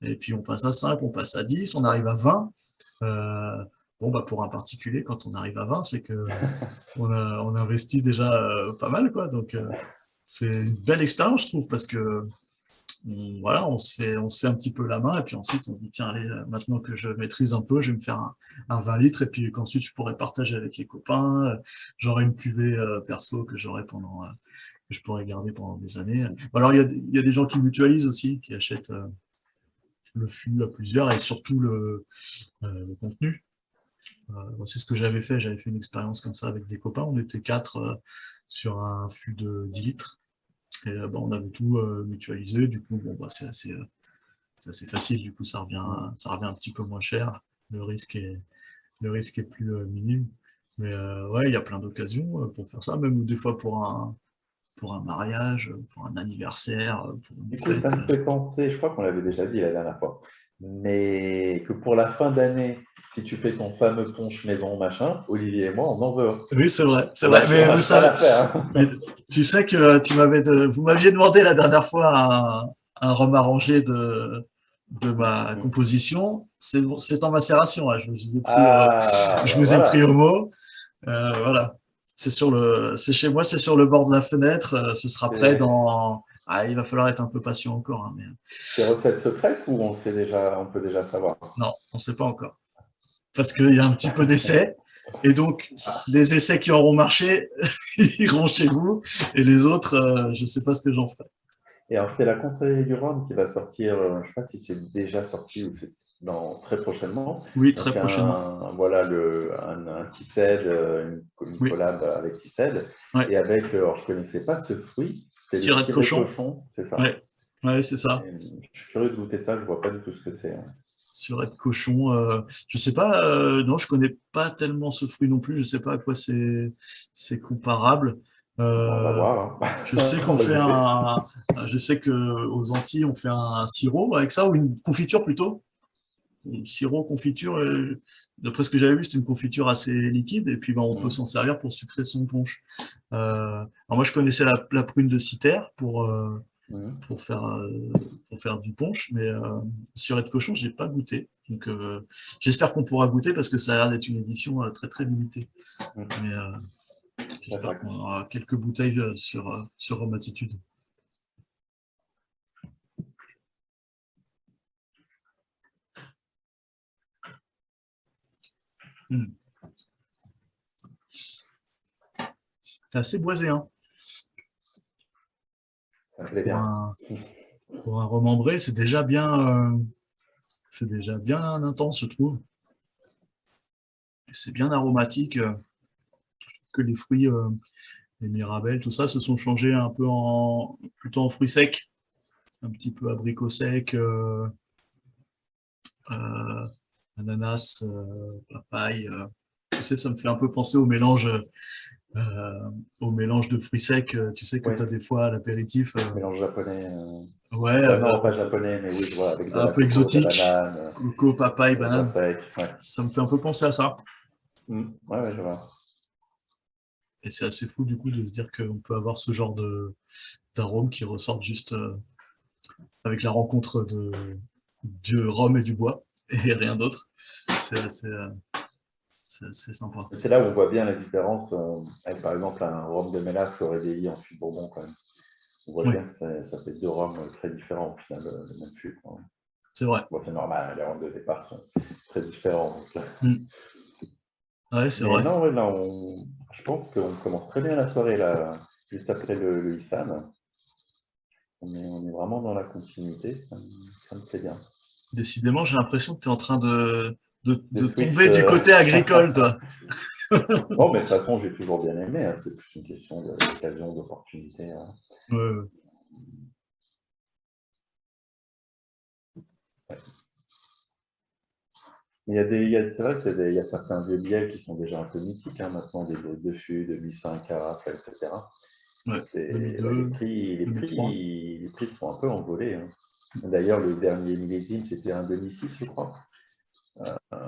Speaker 1: et puis on passe à 5, on passe à 10, on arrive à 20. Bon, bah pour un particulier, quand on arrive à 20, c'est que on investit déjà pas mal, quoi. Donc c'est une belle expérience, je trouve, parce que voilà, on se fait un petit peu la main, et puis ensuite on se dit, tiens, allez, maintenant que je maîtrise un peu, je vais me faire un 20 litres, et puis qu'ensuite je pourrais partager avec les copains, j'aurai une cuvée perso que que je pourrais garder pendant des années. Alors il y a des gens qui mutualisent aussi, qui achètent le fût à plusieurs, et surtout le contenu. C'est ce que j'avais fait une expérience comme ça avec des copains, on était quatre sur un fût de 10 litres, et on avait tout mutualisé, du coup, bon, bah, c'est assez facile, du coup, ça revient un petit peu moins cher, le risque est plus minime. Mais ouais, il y a plein d'occasions pour faire ça, même des fois pour un mariage, pour un anniversaire, pour une
Speaker 2: Du coup, ça
Speaker 1: fête.
Speaker 2: me fait penser, je crois qu'on l'avait déjà dit la dernière fois, mais que pour la fin d'année, si tu fais ton fameux punch maison, machin, Olivier et moi, on en veut un.
Speaker 1: Oui, c'est vrai, c'est
Speaker 2: On
Speaker 1: vrai.
Speaker 2: lâche, on
Speaker 1: Mais vous
Speaker 2: lâche pas
Speaker 1: savez,
Speaker 2: l'affaire, hein.
Speaker 1: mais tu sais que vous m'aviez demandé la dernière fois un rhum arrangé de ma
Speaker 2: Mm.
Speaker 1: composition. C'est en macération, hein.
Speaker 2: Ah,
Speaker 1: Je
Speaker 2: bah
Speaker 1: vous ai pris
Speaker 2: voilà.
Speaker 1: au mot. Voilà. C'est chez moi, c'est sur le bord de la fenêtre. Ce sera prêt
Speaker 2: C'est
Speaker 1: dans. Ah, il va falloir être un peu patient encore, hein, mais
Speaker 2: c'est recette secrète ou on peut déjà savoir?
Speaker 1: non, on ne sait pas encore. Parce qu'il y a un petit peu d'essais. Et donc, les essais qui auront marché iront chez vous. Et les autres, je ne sais pas ce que j'en ferai.
Speaker 2: Et alors, c'est la confrérie du Rhum qui va sortir, je ne sais pas si c'est déjà sorti ou c'est très prochainement.
Speaker 1: Oui, très
Speaker 2: Donc,
Speaker 1: prochainement.
Speaker 2: voilà, un Ticed, une
Speaker 1: Oui,
Speaker 2: collab avec Ticed.
Speaker 1: ouais.
Speaker 2: Et avec, alors je ne connaissais pas ce fruit, c'est le
Speaker 1: Ciré de
Speaker 2: ciré
Speaker 1: cochon.
Speaker 2: cochon, c'est ça.
Speaker 1: Ouais, ouais, c'est ça.
Speaker 2: Et je suis curieux de goûter ça, je ne vois pas du tout ce que c'est, hein.
Speaker 1: Ciré de cochon. Je sais pas. Non, je connais pas tellement ce fruit non plus. Je sais pas à quoi c'est comparable.
Speaker 2: Bon, on va
Speaker 1: Euh,
Speaker 2: voir,
Speaker 1: je
Speaker 2: hein.
Speaker 1: sais
Speaker 2: On
Speaker 1: qu'on
Speaker 2: va
Speaker 1: fait
Speaker 2: goûter.
Speaker 1: je sais que aux Antilles on fait un sirop avec ça ou une confiture plutôt. Sirop, confiture, d'après ce que j'avais vu, c'est une confiture assez liquide, et puis on peut
Speaker 2: Mhm.
Speaker 1: s'en servir pour sucrer son punch. Alors moi, je connaissais la prune de Citer
Speaker 2: Mhm.
Speaker 1: pour faire du punch, mais ciré de cochon, j'ai pas goûté. Donc j'espère qu'on pourra goûter parce que ça a l'air d'être une édition très très limitée.
Speaker 2: Mhm.
Speaker 1: Mais j'espère
Speaker 2: D'accord.
Speaker 1: qu'on aura quelques bouteilles sur Rome Attitude. Hmm. C'est assez boisé, hein.
Speaker 2: Ça me plaît
Speaker 1: Pour
Speaker 2: bien.
Speaker 1: un, pour un remembré, c'est déjà bien intense, je trouve. C'est bien aromatique, que les fruits les Mirabelle, tout ça, se sont changés un peu plutôt en fruits secs, un petit peu abricot sec, ananas, papaye. Tu sais, ça me fait un peu penser au mélange de fruits secs, tu sais, que
Speaker 2: Oui,
Speaker 1: tu as des fois à l'apéritif.
Speaker 2: mélange japonais.
Speaker 1: Ouais,
Speaker 2: Ouais, non, pas japonais, mais oui, je vois, avec de
Speaker 1: un
Speaker 2: la
Speaker 1: peu
Speaker 2: coco, de la
Speaker 1: exotique,
Speaker 2: banane,
Speaker 1: coco, papaye,
Speaker 2: des raisins
Speaker 1: banane.
Speaker 2: secs. Ouais.
Speaker 1: Ça me fait un peu penser à ça.
Speaker 2: Ouais, ouais, je vois.
Speaker 1: Et c'est assez fou du coup de se dire qu'on peut avoir ce genre d'arômes qui ressortent juste avec la rencontre du rhum et du bois et rien d'autre. C'est assez sympa.
Speaker 2: C'est là où on voit bien la différence avec, par exemple, un rhum de mélasse qui aurait vieilli en fût de Bourbon, quand même. On voit
Speaker 1: Oui,
Speaker 2: bien que ça fait deux rhums très différents, au final, le même fût.
Speaker 1: c'est vrai.
Speaker 2: Bon, c'est normal, hein, les rhums de départ sont très différents. Donc.
Speaker 1: Mm. Ouais, c'est
Speaker 2: Mais
Speaker 1: vrai.
Speaker 2: non, ouais, là, je pense qu'on commence très bien la soirée, là, juste après le Issan. On est vraiment dans la continuité, ça me plaît bien.
Speaker 1: Décidément, j'ai l'impression que tu es en train
Speaker 2: Des
Speaker 1: de
Speaker 2: switch.
Speaker 1: tomber du côté agricole, toi.
Speaker 2: Non, mais de toute façon, j'ai toujours bien aimé. Hein, c'est plus une question d'occasion, d'opportunité. Hein.
Speaker 1: Ouais,
Speaker 2: Ouais. C'est vrai qu'il y a certains vieux biais qui sont déjà un peu mythiques hein, maintenant, des brutes de fût, de 1500 carafes, etc.
Speaker 1: ouais.
Speaker 2: Ouais,
Speaker 1: 2002, 2003.
Speaker 2: les prix sont un peu envolés. Hein. D'ailleurs, le dernier millésime, c'était un demi-six, je crois,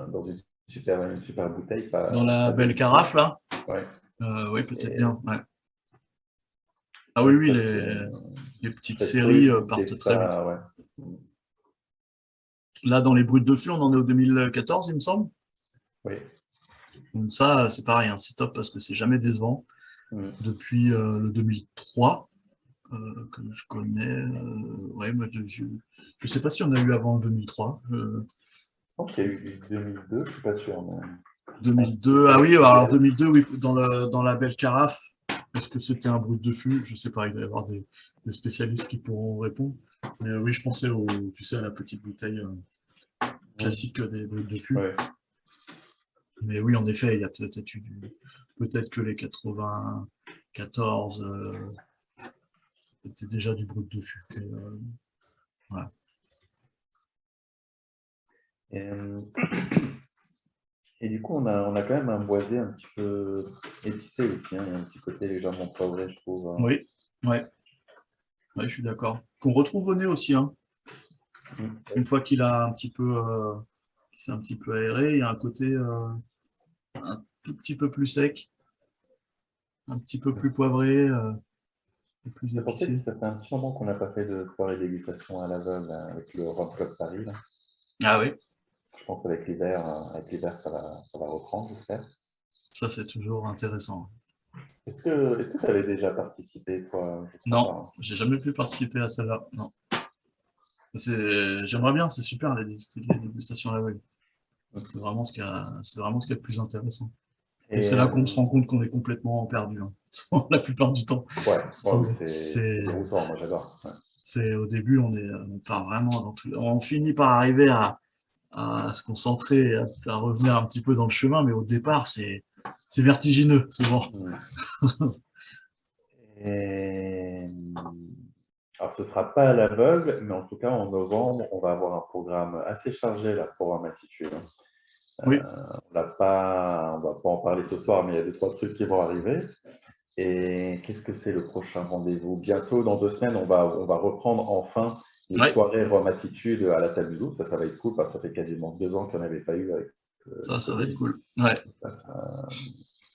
Speaker 2: dans une super bouteille,
Speaker 1: Dans la
Speaker 2: pas
Speaker 1: belle
Speaker 2: demi-six.
Speaker 1: carafe, là.
Speaker 2: Ouais.
Speaker 1: Oui, peut-être
Speaker 2: Et
Speaker 1: bien. Ouais. Ah oui,
Speaker 2: ouais,
Speaker 1: oui,
Speaker 2: ça,
Speaker 1: les petites
Speaker 2: je serais curieux
Speaker 1: séries
Speaker 2: de goûter
Speaker 1: partent très vite.
Speaker 2: ça. Ouais.
Speaker 1: Là, dans les brutes de fût, on en est au 2014, il me semble.
Speaker 2: Oui.
Speaker 1: Donc ça, c'est pareil, hein, c'est top parce que c'est jamais décevant.
Speaker 2: Mm.
Speaker 1: Depuis le 2003, que je connais, ouais, mais je sais pas si on a eu avant le 2003.
Speaker 2: Je pense qu'il y a eu du 2002, je ne suis pas sûr. Mais je pense qu'il
Speaker 1: 2002,
Speaker 2: y
Speaker 1: ah
Speaker 2: a
Speaker 1: oui,
Speaker 2: eu
Speaker 1: alors 2002, oui, dans la belle carafe. Est-ce que c'était un brut de fût? Je sais pas, il va y avoir des spécialistes qui pourront répondre. Mais oui, je pensais tu sais, à la petite bouteille classique des brutes de fût.
Speaker 2: ouais.
Speaker 1: Mais oui, en effet, il y a peut-être que les 94, c'était déjà du brut de fût. Voilà.
Speaker 2: Et, et du coup, on a quand même un boisé un petit peu épicé aussi. Hein. Il y a un petit côté légèrement poivré, je trouve.
Speaker 1: Oui, ouais, ouais, je suis d'accord. Qu'on retrouve au nez aussi, hein. Une fois qu'il a qu'il s'est un petit peu aéré, il y a un côté un tout petit peu plus sec, un petit peu plus poivré, plus
Speaker 2: C'est pour ça que
Speaker 1: épicé.
Speaker 2: ça fait un petit moment qu'on n'a pas fait de soirée dégustation à l'aveugle là, avec le Rhum Club Paris. Là.
Speaker 1: Ah oui,
Speaker 2: Je pense avec l'hiver, ça va reprendre, j'espère.
Speaker 1: ça c'est toujours intéressant.
Speaker 2: Est-ce que tu avais déjà participé, toi? Je crois pas.
Speaker 1: Non,
Speaker 2: Hein.
Speaker 1: j'ai jamais pu participer à celle-là. Non. J'aimerais bien, c'est super les dégustations à l'aveugle. C'est vraiment ce qu'il y a de plus intéressant. Et
Speaker 2: Et
Speaker 1: c'est là qu'on se rend compte qu'on est complètement perdu, hein, la plupart du temps.
Speaker 2: ouais, ouais, oui, c'est
Speaker 1: C'est
Speaker 2: déroutant, moi j'adore. Ouais.
Speaker 1: au début, on part vraiment on finit par arriver à se concentrer, et à revenir un petit peu dans le chemin, mais au départ, c'est vertigineux, souvent.
Speaker 2: Mm. Et, alors, ce ne sera pas à l'aveugle, mais en tout cas, en novembre, on va avoir un programme assez chargé, la programmatitude.
Speaker 1: Oui,
Speaker 2: On va pas en parler ce soir, mais il y a deux, trois trucs qui vont arriver. Et qu'est-ce que c'est le prochain rendez-vous? Bientôt, dans 2 semaines, on va reprendre enfin les
Speaker 1: ouais,
Speaker 2: soirées Rome Attitude à la table du Zouk. Ça va être cool, parce que ça fait quasiment 2 ans qu'on n'avait pas eu avec le
Speaker 1: ça va être
Speaker 2: Covid.
Speaker 1: cool. Ouais,
Speaker 2: Ça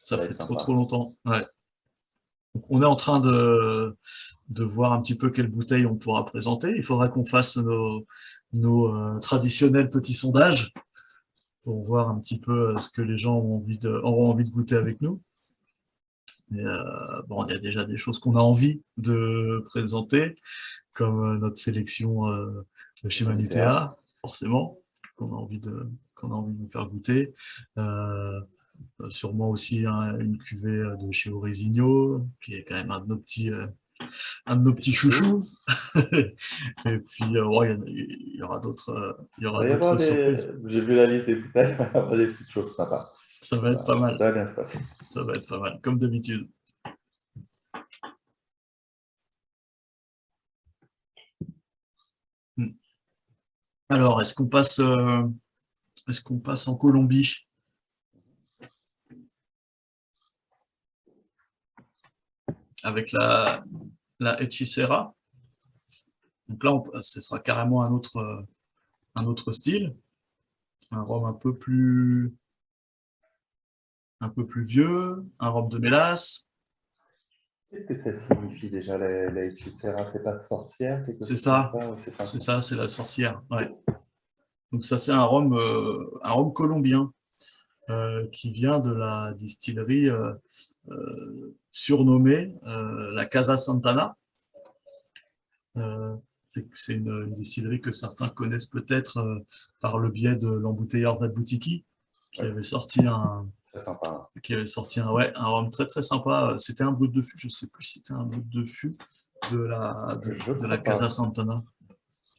Speaker 1: ça
Speaker 2: va
Speaker 1: fait
Speaker 2: être
Speaker 1: trop
Speaker 2: sympa.
Speaker 1: longtemps. Ouais. Donc, on est en train de voir un petit peu quelle bouteille on pourra présenter. Il faudra qu'on fasse nos traditionnels petits sondages pour voir un petit peu ce que les gens auront envie de goûter avec nous. Mais, bon, il y a déjà des choses qu'on a envie de présenter, comme notre sélection de chez
Speaker 2: Manutea.
Speaker 1: Manutea, forcément, qu'on a envie de vous faire goûter. Sûrement aussi une cuvée de chez Oresigno, qui est quand même un de nos petits
Speaker 2: Chouchou.
Speaker 1: chouchous. Et puis, ouais, il y
Speaker 2: Il
Speaker 1: aura
Speaker 2: va y avoir
Speaker 1: d'autres surprises.
Speaker 2: J'ai vu la liste des bouteilles, il va y avoir des petites choses sympas.
Speaker 1: Ça va être pas mal.
Speaker 2: Ça va bien se passer.
Speaker 1: Ça va être pas mal, comme d'habitude. Alors, est-ce qu'on passe en Colombie? Avec la Hechicera. Donc là, ce sera carrément un autre style. Un rhum un peu plus vieux, un rhum de mélasse.
Speaker 2: Qu'est-ce que ça signifie déjà, la hechicera? C'est pas sorcière, quelque
Speaker 1: C'est
Speaker 2: chose comme
Speaker 1: ça,
Speaker 2: ça?
Speaker 1: c'est ça, c'est la sorcière. Ouais. Donc ça, c'est un rhum colombien qui vient de la distillerie surnommée la Casa Santana. C'est une distillerie que certains connaissent peut-être par le biais de l'embouteilleur Vatboutiki, qui
Speaker 2: Ouais,
Speaker 1: avait sorti
Speaker 2: très sympa.
Speaker 1: ouais, un rhum très très sympa. C'était un brut de fût, je sais plus si c'était un brut de fût
Speaker 2: Je
Speaker 1: de la
Speaker 2: crois
Speaker 1: Casa
Speaker 2: pas.
Speaker 1: Santana.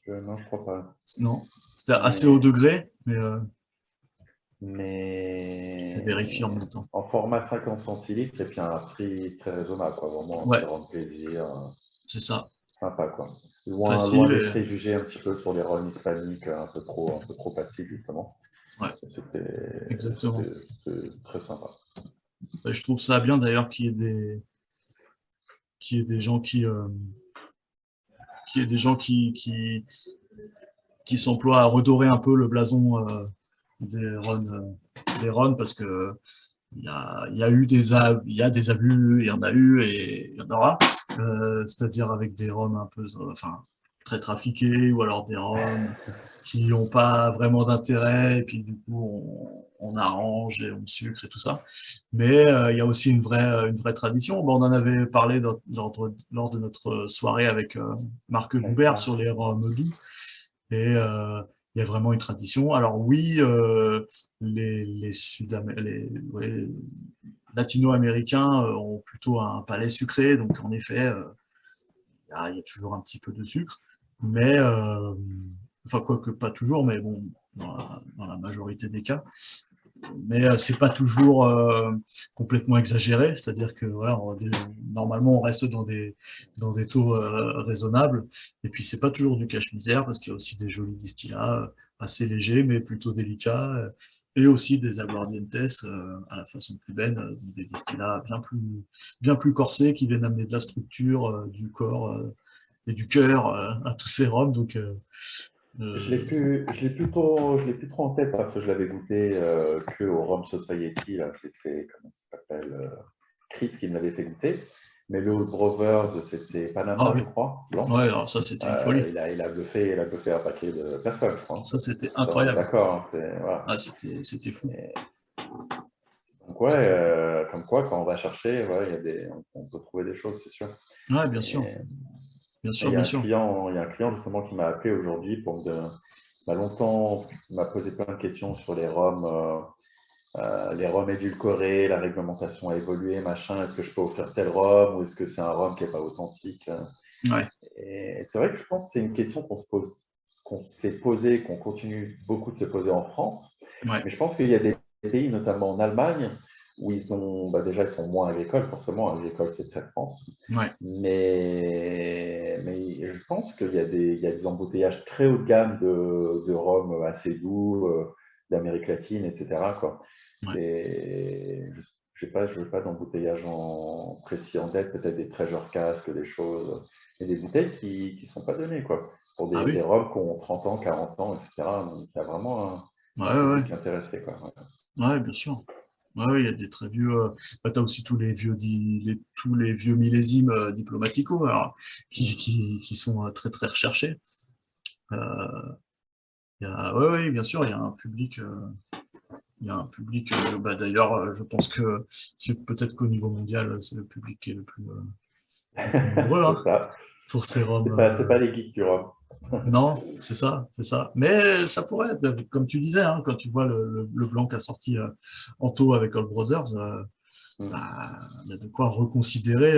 Speaker 2: Non, je crois pas.
Speaker 1: Non, c'était assez haut
Speaker 2: Mais,
Speaker 1: degré, mais je vérifie en
Speaker 2: mais
Speaker 1: même temps.
Speaker 2: en format 50 centilitres et puis un prix très raisonnable, quoi. Vraiment un petit
Speaker 1: Ouais,
Speaker 2: rhum plaisir,
Speaker 1: c'est ça.
Speaker 2: sympa, quoi. Loin
Speaker 1: Facile
Speaker 2: des
Speaker 1: et
Speaker 2: préjugés un petit peu sur les rhums hispaniques, un peu trop faciles, justement.
Speaker 1: ouais, exactement.
Speaker 2: C'était très sympa.
Speaker 1: Et je trouve ça bien d'ailleurs qu'il y ait des gens qu'il y ait des gens qui s'emploient à redorer un peu le blason des Rhônes parce que il y a eu il y a des abus, il y en a eu et il y en aura. C'est-à-dire avec des Roms un peu, enfin, très trafiqués ou alors des Roms qui n'ont pas vraiment d'intérêt et puis du coup on arrange et on sucre et tout ça. Mais il y a aussi une vraie tradition. Bon, on en avait parlé lors de notre soirée avec Marc
Speaker 2: Avec
Speaker 1: Goubert sur
Speaker 2: Marc.
Speaker 1: les Roms doux. Et il y a vraiment une tradition. Alors oui, les ouais, latino-américains ont plutôt un palais sucré, donc en effet, il y a toujours un petit peu de sucre, mais enfin quoique pas toujours, mais bon, dans la majorité des cas. Mais c'est pas toujours complètement exagéré, c'est-à-dire que voilà, normalement on reste dans des taux raisonnables, et puis c'est pas toujours du cache-misère parce qu'il y a aussi des jolis distillats assez légers mais plutôt délicats, et aussi des aguardientes à la façon cubaine, des distillats bien plus corsés qui viennent amener de la structure, du corps et du cœur à tous ces rhums. Donc euh,
Speaker 2: Je l'ai plus trop en tête parce que je l'avais goûté que au Rhum Society. Là, c'était, comment ça s'appelle, Chris qui me l'avait fait goûter. Mais le Old Brothers, c'était
Speaker 1: ah
Speaker 2: Panama,
Speaker 1: oui,
Speaker 2: je crois, blanc.
Speaker 1: ouais, alors ça c'était une folie,
Speaker 2: Il a bluffé un paquet de personnes, je crois.
Speaker 1: ça c'était
Speaker 2: Ça, on est
Speaker 1: incroyable.
Speaker 2: d'accord, hein, voilà.
Speaker 1: Ah, c'était fou.
Speaker 2: Et donc, ouais,
Speaker 1: C'était fou.
Speaker 2: comme quoi, quand on va chercher, ouais, on peut trouver des choses, c'est sûr.
Speaker 1: Ouais, bien sûr,
Speaker 2: Et,
Speaker 1: bien
Speaker 2: et
Speaker 1: sûr, bien sûr.
Speaker 2: il y a un client justement qui m'a appelé aujourd'hui pour me donner. Longtemps, il m'a posé plein de questions sur les rhums édulcorés, la réglementation a évolué, machin. Est-ce que je peux offrir tel rhum ou est-ce que c'est un rhum qui n'est pas authentique?
Speaker 1: Ouais,
Speaker 2: Et c'est vrai que je pense que c'est une question qu'on s'est posée, qu'on continue beaucoup de se poser en France.
Speaker 1: ouais,
Speaker 2: Mais je pense qu'il y a des pays, notamment en Allemagne, où ils ont, déjà, ils sont moins agricoles, forcément. Agricole, c'est très France.
Speaker 1: ouais.
Speaker 2: Mais je pense il y a des embouteillages très haut de gamme de rhum assez doux, d'Amérique latine, etc., quoi.
Speaker 1: Ouais.
Speaker 2: Et je veux pas d'embouteillage précis en tête, peut-être des treasure casques, des choses, et des bouteilles qui sont pas données, quoi. Pour
Speaker 1: Ah
Speaker 2: des
Speaker 1: oui,
Speaker 2: rhums qui ont 30 ans, 40 ans, etc. Donc, il y a vraiment
Speaker 1: ouais,
Speaker 2: un
Speaker 1: ouais,
Speaker 2: public intéressé, quoi. Ouais.
Speaker 1: ouais, bien sûr. Ouais, ouais, il y a des très vieux. Bah, t'as aussi tous les tous les vieux millésimes diplomatico, alors, qui sont très très recherchés. Euh, ouais, ouais, bien sûr, il y a un public. Il y a un public. Bah, d'ailleurs, je pense que peut-être qu'au niveau mondial, c'est le public qui est le plus nombreux hein,
Speaker 2: C'est ça.
Speaker 1: pour ces roms.
Speaker 2: C'est pas les geeks du rhum.
Speaker 1: Non, c'est ça, c'est ça. Mais ça pourrait être, comme tu disais, hein, quand tu vois le blanc qu'a sorti Anto avec All Brothers, bah, il y a de quoi reconsidérer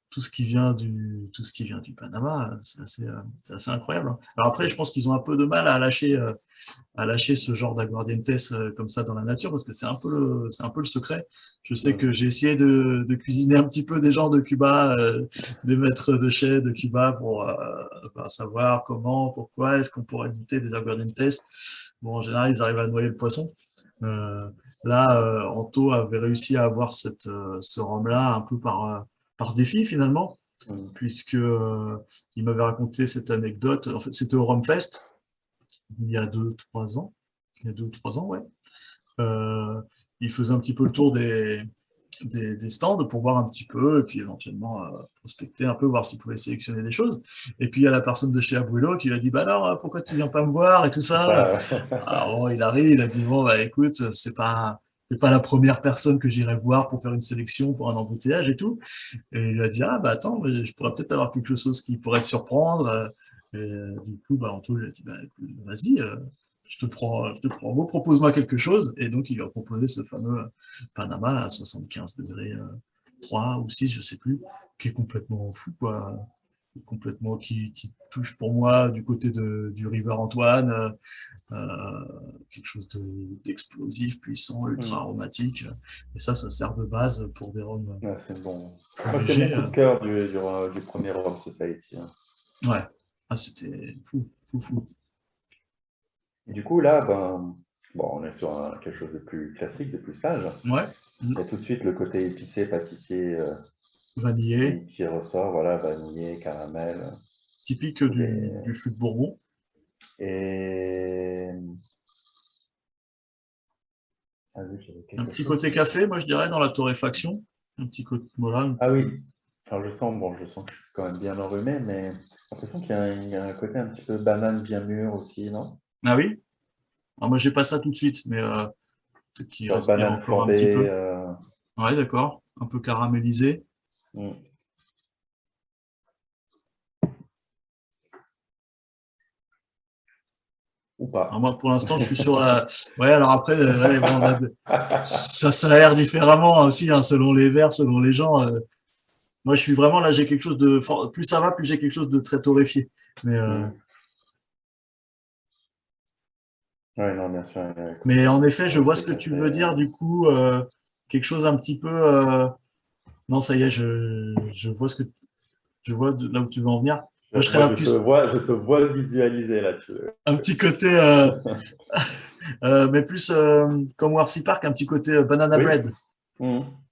Speaker 1: tout ce qui vient du Panama. C'est assez incroyable, hein. Alors après, je pense qu'ils ont un peu de mal à lâcher ce genre d'aguardientes comme ça dans la nature, parce que c'est un peu le secret. Je sais que j'ai essayé de cuisiner un petit peu des gens de Cuba, des maîtres de chais de Cuba pour savoir comment, pourquoi, est-ce qu'on pourrait goûter des aguardientes. Bon, en général, ils arrivent à noyer le poisson. Euh, Là, Anto avait réussi à avoir ce rhum-là un peu par défi finalement, puisque il m'avait raconté cette anecdote. En fait, c'était au Rhum Fest il y a 2 ou 3 ans. Il y a 2 ou 3 ans, ouais. Euh, il faisait un petit peu le tour des stands pour voir un petit peu, et puis éventuellement prospecter un peu, voir s'il pouvait sélectionner des choses. Et puis il y a la personne de chez Abuelo qui lui a dit, bah alors, pourquoi tu viens pas me voir et tout ça. Alors bon, il arrive, il a dit, bon, bah écoute, c'est pas la première personne que j'irai voir pour faire une sélection pour un embouteillage et tout. Et il lui a dit, ah bah attends, mais je pourrais peut-être avoir quelque chose qui pourrait te surprendre. Et du coup, bah Anto lui a dit, bah écoute, vas-y, je te prends, propose-moi quelque chose. Et donc il lui a proposé ce fameux Panama à 75 degrés, 3 ou 6, je sais plus, qui est complètement fou, quoi. Complètement, qui touche pour moi du côté du River Antoine, quelque chose d'explosif, puissant, ultra aromatique. Et ça sert de base pour des rhums
Speaker 2: C'est bon.
Speaker 1: plus
Speaker 2: Moi, c'est mon
Speaker 1: légers.
Speaker 2: coup de cœur du premier Rhum Society.
Speaker 1: Ouais, ah, c'était fou, fou, fou.
Speaker 2: Du coup, là, bon, on est sur quelque chose de plus classique, de plus sage.
Speaker 1: Ouais,
Speaker 2: Il y a tout de suite le côté épicé, pâtissier
Speaker 1: vanillé,
Speaker 2: qui ressort, voilà, vanillé, caramel.
Speaker 1: typique du fût de Bourbon.
Speaker 2: Et ah oui, j'avais
Speaker 1: Un
Speaker 2: quelque
Speaker 1: petit
Speaker 2: chose.
Speaker 1: côté café, moi je dirais, dans la torréfaction. Un petit côté, voilà, un
Speaker 2: Ah
Speaker 1: petit peu.
Speaker 2: oui, alors je sens que je suis quand même bien enrhumé, mais j'ai l'impression il y a un côté un petit peu banane bien mûr aussi, non?
Speaker 1: Ah oui? Alors moi j'ai pas ça tout de suite, mais peut-être qu'il
Speaker 2: Genre
Speaker 1: respire
Speaker 2: banane
Speaker 1: encore un petit
Speaker 2: flambée.
Speaker 1: peu. Ouais, d'accord. Un peu caramélisé.
Speaker 2: Hmm. Ou
Speaker 1: Alors
Speaker 2: pas.
Speaker 1: moi pour l'instant je suis sur la. Ouais, alors après, ouais, bon, ça a l'air différemment aussi, hein, selon les verres, selon les gens. Moi je suis vraiment là, j'ai quelque chose de. Plus ça va, plus j'ai quelque chose de très torréfié. Mais
Speaker 2: Hmm. Ouais, non, bien sûr.
Speaker 1: Mais en effet, je vois ce
Speaker 2: Côté
Speaker 1: que tu
Speaker 2: café.
Speaker 1: veux dire, du coup, quelque chose un petit peu. Non, ça y est, je vois je vois là où tu veux en venir. Moi, je serais
Speaker 2: Moi,
Speaker 1: là plus
Speaker 2: je te vois le visualiser là-dessus.
Speaker 1: un petit côté, mais plus comme Warsi Park, un petit côté banana
Speaker 2: Oui,
Speaker 1: bread.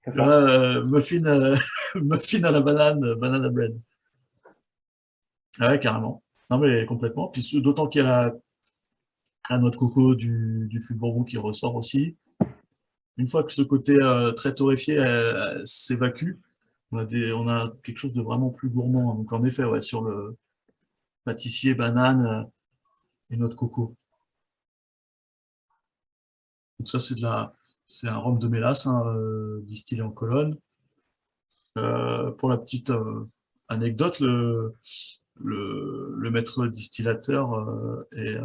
Speaker 2: c'est
Speaker 1: Tu vois,
Speaker 2: ça.
Speaker 1: muffin, muffin à la banane, banana bread. Ah ouais, carrément. Non, mais complètement. Puis d'autant qu'il y a la noix de coco du fût de Bourbon qui ressort aussi. Une fois que ce côté très torréfié s'évacue, on a quelque chose de vraiment plus gourmand. Donc en effet, ouais, sur le pâtissier, banane et noix de coco. Donc ça, c'est un rhum de mélasse, hein, distillé en colonne. Pour la petite anecdote, le maître distillateur est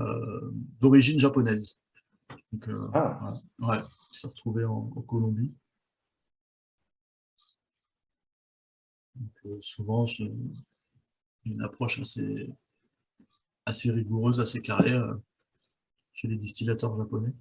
Speaker 1: d'origine japonaise. Donc
Speaker 2: Ah,
Speaker 1: voilà. Ouais, il s'est retrouvé en Colombie. Donc, souvent, une approche assez rigoureuse, assez carrée chez les distillateurs japonais.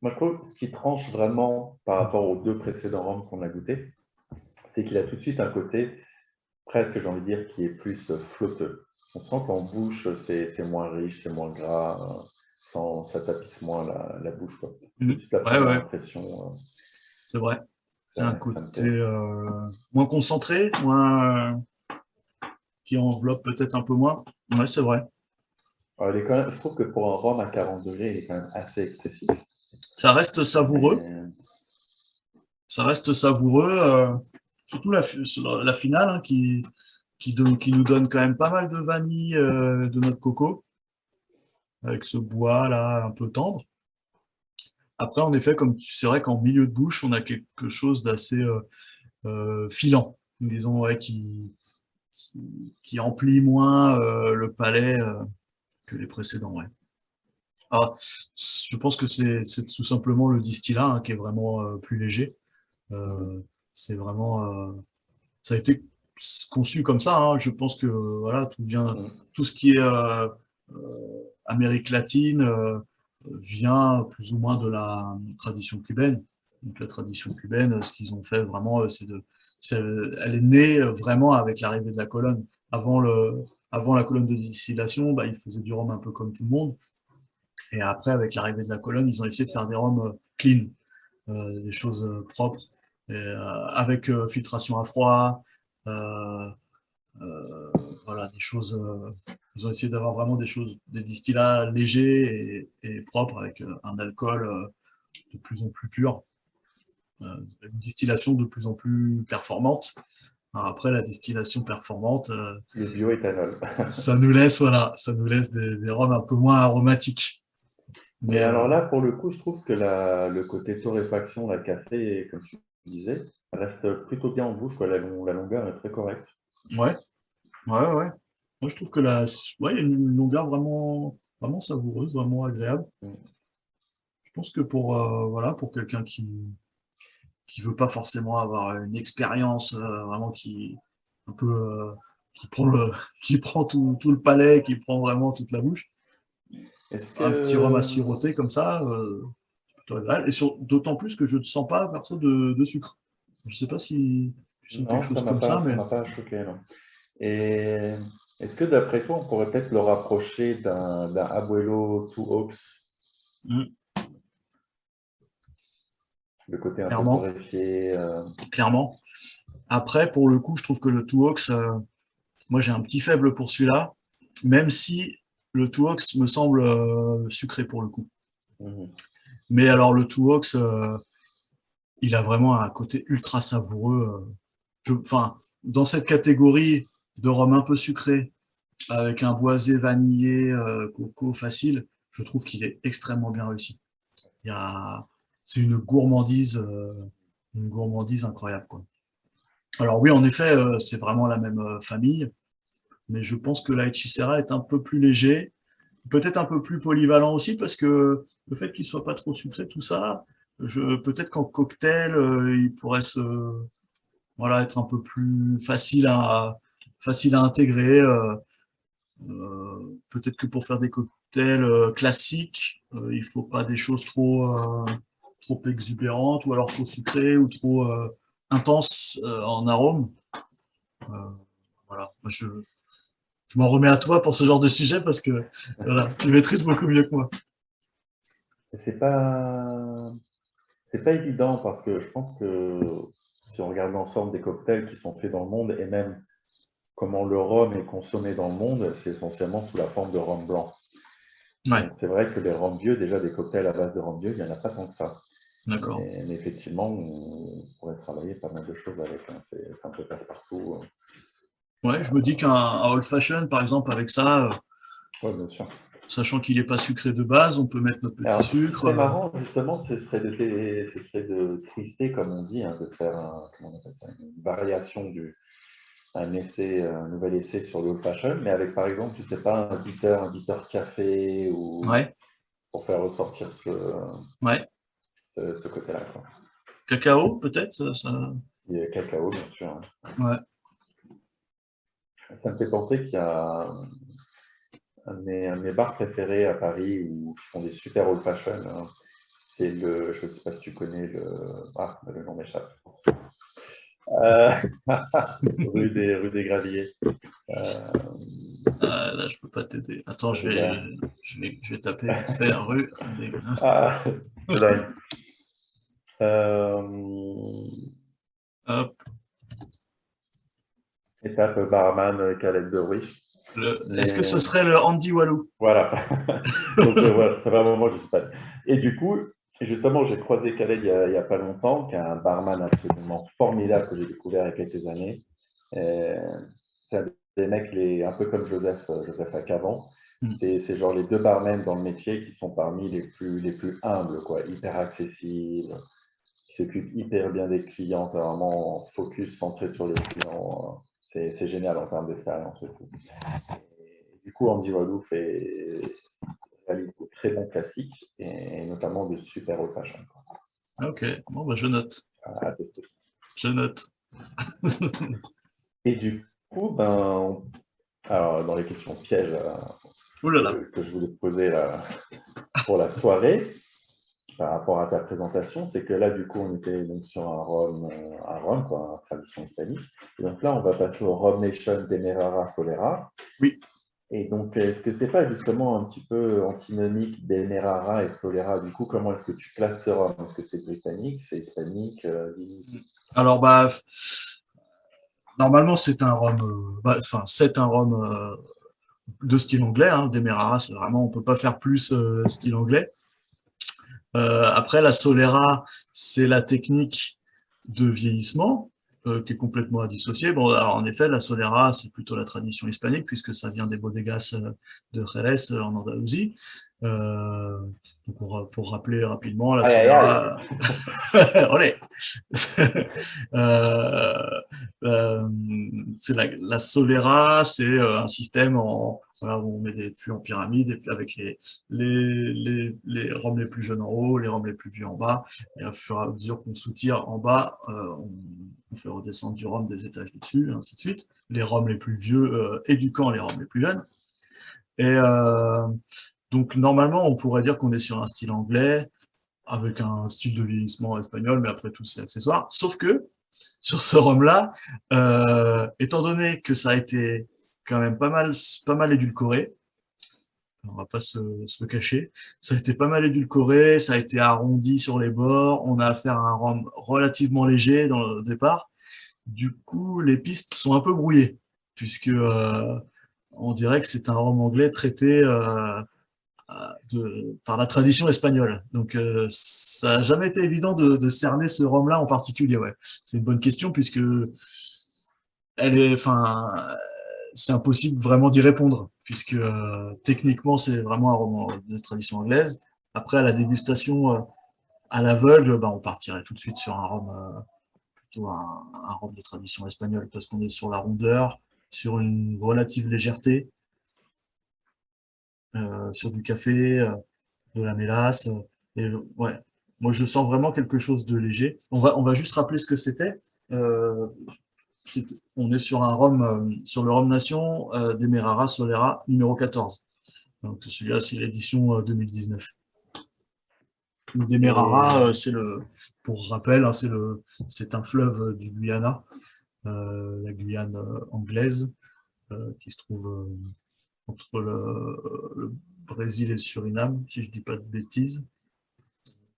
Speaker 2: moi, je trouve que ce qui tranche vraiment par rapport aux deux précédents rhums qu'on a goûtés, c'est qu'il a tout de suite un côté presque, j'ai envie de dire, qui est plus flotteux. On sent qu'en bouche, c'est moins riche, c'est moins gras, ça tapisse moins la bouche, quoi. Tout de suite, la
Speaker 1: Ouais,
Speaker 2: première
Speaker 1: ouais,
Speaker 2: impression,
Speaker 1: c'est vrai. Il y a un
Speaker 2: ça me
Speaker 1: côté
Speaker 2: plaît.
Speaker 1: moins concentré, qui enveloppe peut-être un peu moins. Ouais, c'est vrai.
Speaker 2: Alors, je trouve que pour un rhum à 40 degrés, il est quand même assez expressif.
Speaker 1: Ça reste savoureux.
Speaker 2: Mais,
Speaker 1: Ça reste savoureux. Surtout la finale, hein, qui nous donne quand même pas mal de vanille de notre coco, avec ce bois là un peu tendre. Après, en effet, c'est vrai qu'en milieu de bouche, on a quelque chose d'assez filant, disons, ouais, qui emplit moins le palais que les précédents. Ouais. Ah, je pense que c'est tout simplement le distillat qui est vraiment plus léger. C'est vraiment, ça a été conçu comme ça. Je pense que voilà, tout ce qui est Amérique latine vient plus ou moins de la tradition cubaine. Donc la tradition cubaine, ce qu'ils ont fait vraiment, elle est née vraiment avec l'arrivée de la colonne. Avant la colonne de distillation, bah, ils faisaient du rhum un peu comme tout le monde. Et après, avec l'arrivée de la colonne, ils ont essayé de faire des rhums clean, des choses propres, avec filtration à froid, euh, voilà, des choses. Ils ont essayé d'avoir vraiment des distillats légers et propres avec un alcool de plus en plus pur, une distillation de plus en plus performante. Alors après, la distillation performante,
Speaker 2: Le bioéthanol.
Speaker 1: ça nous laisse des rhums un peu moins aromatiques.
Speaker 2: Et
Speaker 1: Mais
Speaker 2: alors là, pour le coup, je trouve que le côté torréfaction, la café, comme tu disais, reste plutôt bien en bouche, quoi. La longueur est très correcte.
Speaker 1: ouais, ouais. Moi, je trouve que ouais, il y a une longueur vraiment savoureuse, vraiment agréable. Je pense que voilà, pour quelqu'un qui veut pas forcément avoir une expérience vraiment un peu qui prend qui prend tout le palais, qui prend vraiment toute la bouche,
Speaker 2: Est-ce
Speaker 1: un petit rhum à
Speaker 2: que...
Speaker 1: siroter comme ça, c'est plutôt agréable. Et d'autant plus que je ne sens pas perso de sucre. Je sais pas si tu sens quelque
Speaker 2: Non,
Speaker 1: chose comme ça,
Speaker 2: ça
Speaker 1: mais
Speaker 2: m'a pas choqué, non. Et est-ce que d'après toi, on pourrait peut-être le rapprocher d'un Abuelo Two Oaks,
Speaker 1: mm,
Speaker 2: le côté un peu
Speaker 1: clairement,
Speaker 2: torréfié
Speaker 1: clairement. Après, pour le coup, je trouve que le Two Hawks, moi j'ai un petit faible pour celui-là, même si le Two Hawks me semble sucré pour le coup.
Speaker 2: mhm.
Speaker 1: Mais alors le Two Hawks, il a vraiment un côté ultra savoureux. Enfin, dans cette catégorie de rhum un peu sucré, avec un boisé vanillé, coco facile, je trouve qu'il est extrêmement bien réussi. Il y a, c'est une gourmandise incroyable, quoi. Alors oui, en effet, c'est vraiment la même famille, mais je pense que la Hechicera est un peu plus léger, peut-être un peu plus polyvalent aussi, parce que le fait qu'il soit pas trop sucré, tout ça, peut-être qu'en cocktail, il pourrait voilà, être un peu plus facile à intégrer. Peut-être que pour faire des cocktails classiques, il faut pas des choses trop exubérantes, ou alors trop sucrées, ou trop intenses en arôme. Euh, voilà. Je m'en remets à toi pour ce genre de sujet parce que voilà, tu maîtrises beaucoup mieux que moi.
Speaker 2: Et c'est pas évident parce que je pense que si on regarde l'ensemble des cocktails qui sont faits dans le monde et même comment le rhum est consommé dans le monde, c'est essentiellement sous la forme de rhum blanc.
Speaker 1: Ouais,
Speaker 2: Donc c'est vrai que les rhums vieux, déjà des cocktails à base de rhum vieux, il n'y en a pas tant que ça.
Speaker 1: d'accord.
Speaker 2: Mais effectivement, on pourrait travailler pas mal de choses avec. C'est un peu passe-partout.
Speaker 1: Ouais, je me dis qu'un old fashion, par exemple, avec ça,
Speaker 2: Oui, bien sûr.
Speaker 1: sachant qu'il n'est pas sucré de base, on peut mettre notre petit
Speaker 2: Alors, ce qui
Speaker 1: sucre.
Speaker 2: serait marrant, justement, ce serait de twister, comme on dit, de faire comment on appelle ça, une variation un essai, un nouvel essai sur le old fashion, mais avec, par exemple, je sais pas, un bitter café, ou
Speaker 1: Ouais,
Speaker 2: pour faire ressortir
Speaker 1: ouais.
Speaker 2: ce côté-là, quoi.
Speaker 1: Cacao, peut-être,
Speaker 2: Et cacao, bien sûr, hein.
Speaker 1: ouais.
Speaker 2: Ça me fait penser qu'il y a un de mes bars préférés à Paris où ils font des super old fashion, hein. C'est je ne sais pas si tu connais le nom m'échappe. Euh, rue des Graviers.
Speaker 1: Là, je peux pas t'aider. Attends,
Speaker 2: Là.
Speaker 1: je vais taper vite fait rue.
Speaker 2: Ah, c'est dingue. Euh,
Speaker 1: Hop,
Speaker 2: étape barman, Calette de Ruich.
Speaker 1: est-ce que
Speaker 2: Mais
Speaker 1: ce serait le Andy Walou?
Speaker 2: voilà. Donc voilà, ça fait un moment que je sais pas. Et du coup, justement, j'ai croisé Khaled il y a pas longtemps, qui est un barman absolument formidable que j'ai découvert il y a quelques années. C'est un des mecs, un peu comme Joseph Acavant.
Speaker 1: Hmm.
Speaker 2: C'est genre les deux barmen dans le métier qui sont parmi les plus humbles, quoi, hyper accessibles, qui s'occupent hyper bien des clients. C'est vraiment focus centré sur les clients. c'est génial en termes d'expérience. Et du coup, Andy Walou réalise de très bons classiques et notamment de super old fashion
Speaker 1: Ok, bon, bah, je note.
Speaker 2: à tester.
Speaker 1: Je note.
Speaker 2: Et du coup, alors, dans les questions pièges
Speaker 1: Ouh là là.
Speaker 2: que je voulais te poser là, pour la soirée, par rapport à ta présentation, c'est que là, du coup, on était donc sur un rhum, quoi, une tradition hispanique. Et donc là, on va passer au Rhum Nation Demerara Solera.
Speaker 1: Oui.
Speaker 2: Et donc, est-ce que c'est pas justement un petit peu antinomique Demerara et Solera? Du coup, comment est-ce que tu classes ce rhum? Est-ce que c'est britannique, c'est hispanique?
Speaker 1: Alors, bah, normalement, c'est un rhum, c'est un rhum de style anglais, hein. Demerara, c'est vraiment, on peut pas faire plus style anglais. Après, la Solera, c'est la technique de vieillissement qui est complètement à dissocier. Bon, alors en effet, la Solera, c'est plutôt la tradition hispanique puisque ça vient des bodegas de Jerez en Andalousie. Euh, pour rappeler rapidement, la
Speaker 2: Aïe, aïe, aïe!
Speaker 1: Solera, allez. euh, euh, c'est la Solera, c'est un système voilà, où on met des fûts en pyramide et puis avec les rhums les plus jeunes en haut, les rhums les plus vieux en bas, et au fur et à mesure qu'on soutire en bas, on fait redescendre du rhum des étages dessus, et ainsi de suite. Les rhums les plus vieux éduquant les rhums les plus jeunes. Et donc normalement, on pourrait dire qu'on est sur un style anglais, avec un style de vieillissement espagnol, mais après tout, c'est accessoire. Sauf que, sur ce rhum-là, étant donné que ça a été quand même pas mal édulcoré, on va pas se le cacher, ça a été pas mal édulcoré, ça a été arrondi sur les bords, on a affaire à un rhum relativement léger dans le départ. Du coup, les pistes sont un peu brouillées, puisque on dirait que c'est un rhum anglais traité par la tradition espagnole. Donc, ça n'a jamais été évident de cerner ce rhum-là en particulier. Ouais. C'est une bonne question puisque c'est impossible vraiment d'y répondre puisque techniquement, c'est vraiment un rhum de tradition anglaise. Après, à la dégustation à l'aveugle, on partirait tout de suite sur un rhum, plutôt un rhum de tradition espagnole parce qu'on est sur la rondeur, sur une relative légèreté, sur du café, de la mélasse. Et ouais, moi je sens vraiment quelque chose de léger. On va juste rappeler ce que c'était. Euh, on est sur un rhum, sur le Rhum Nation Demerara Solera numéro 14. Donc celui-là, c'est l'édition 2019. Demerara, pour rappel, hein, c'est un fleuve du Guyana, la Guyane anglaise, qui se trouve entre le Brésil et le Suriname, si je dis pas de bêtises.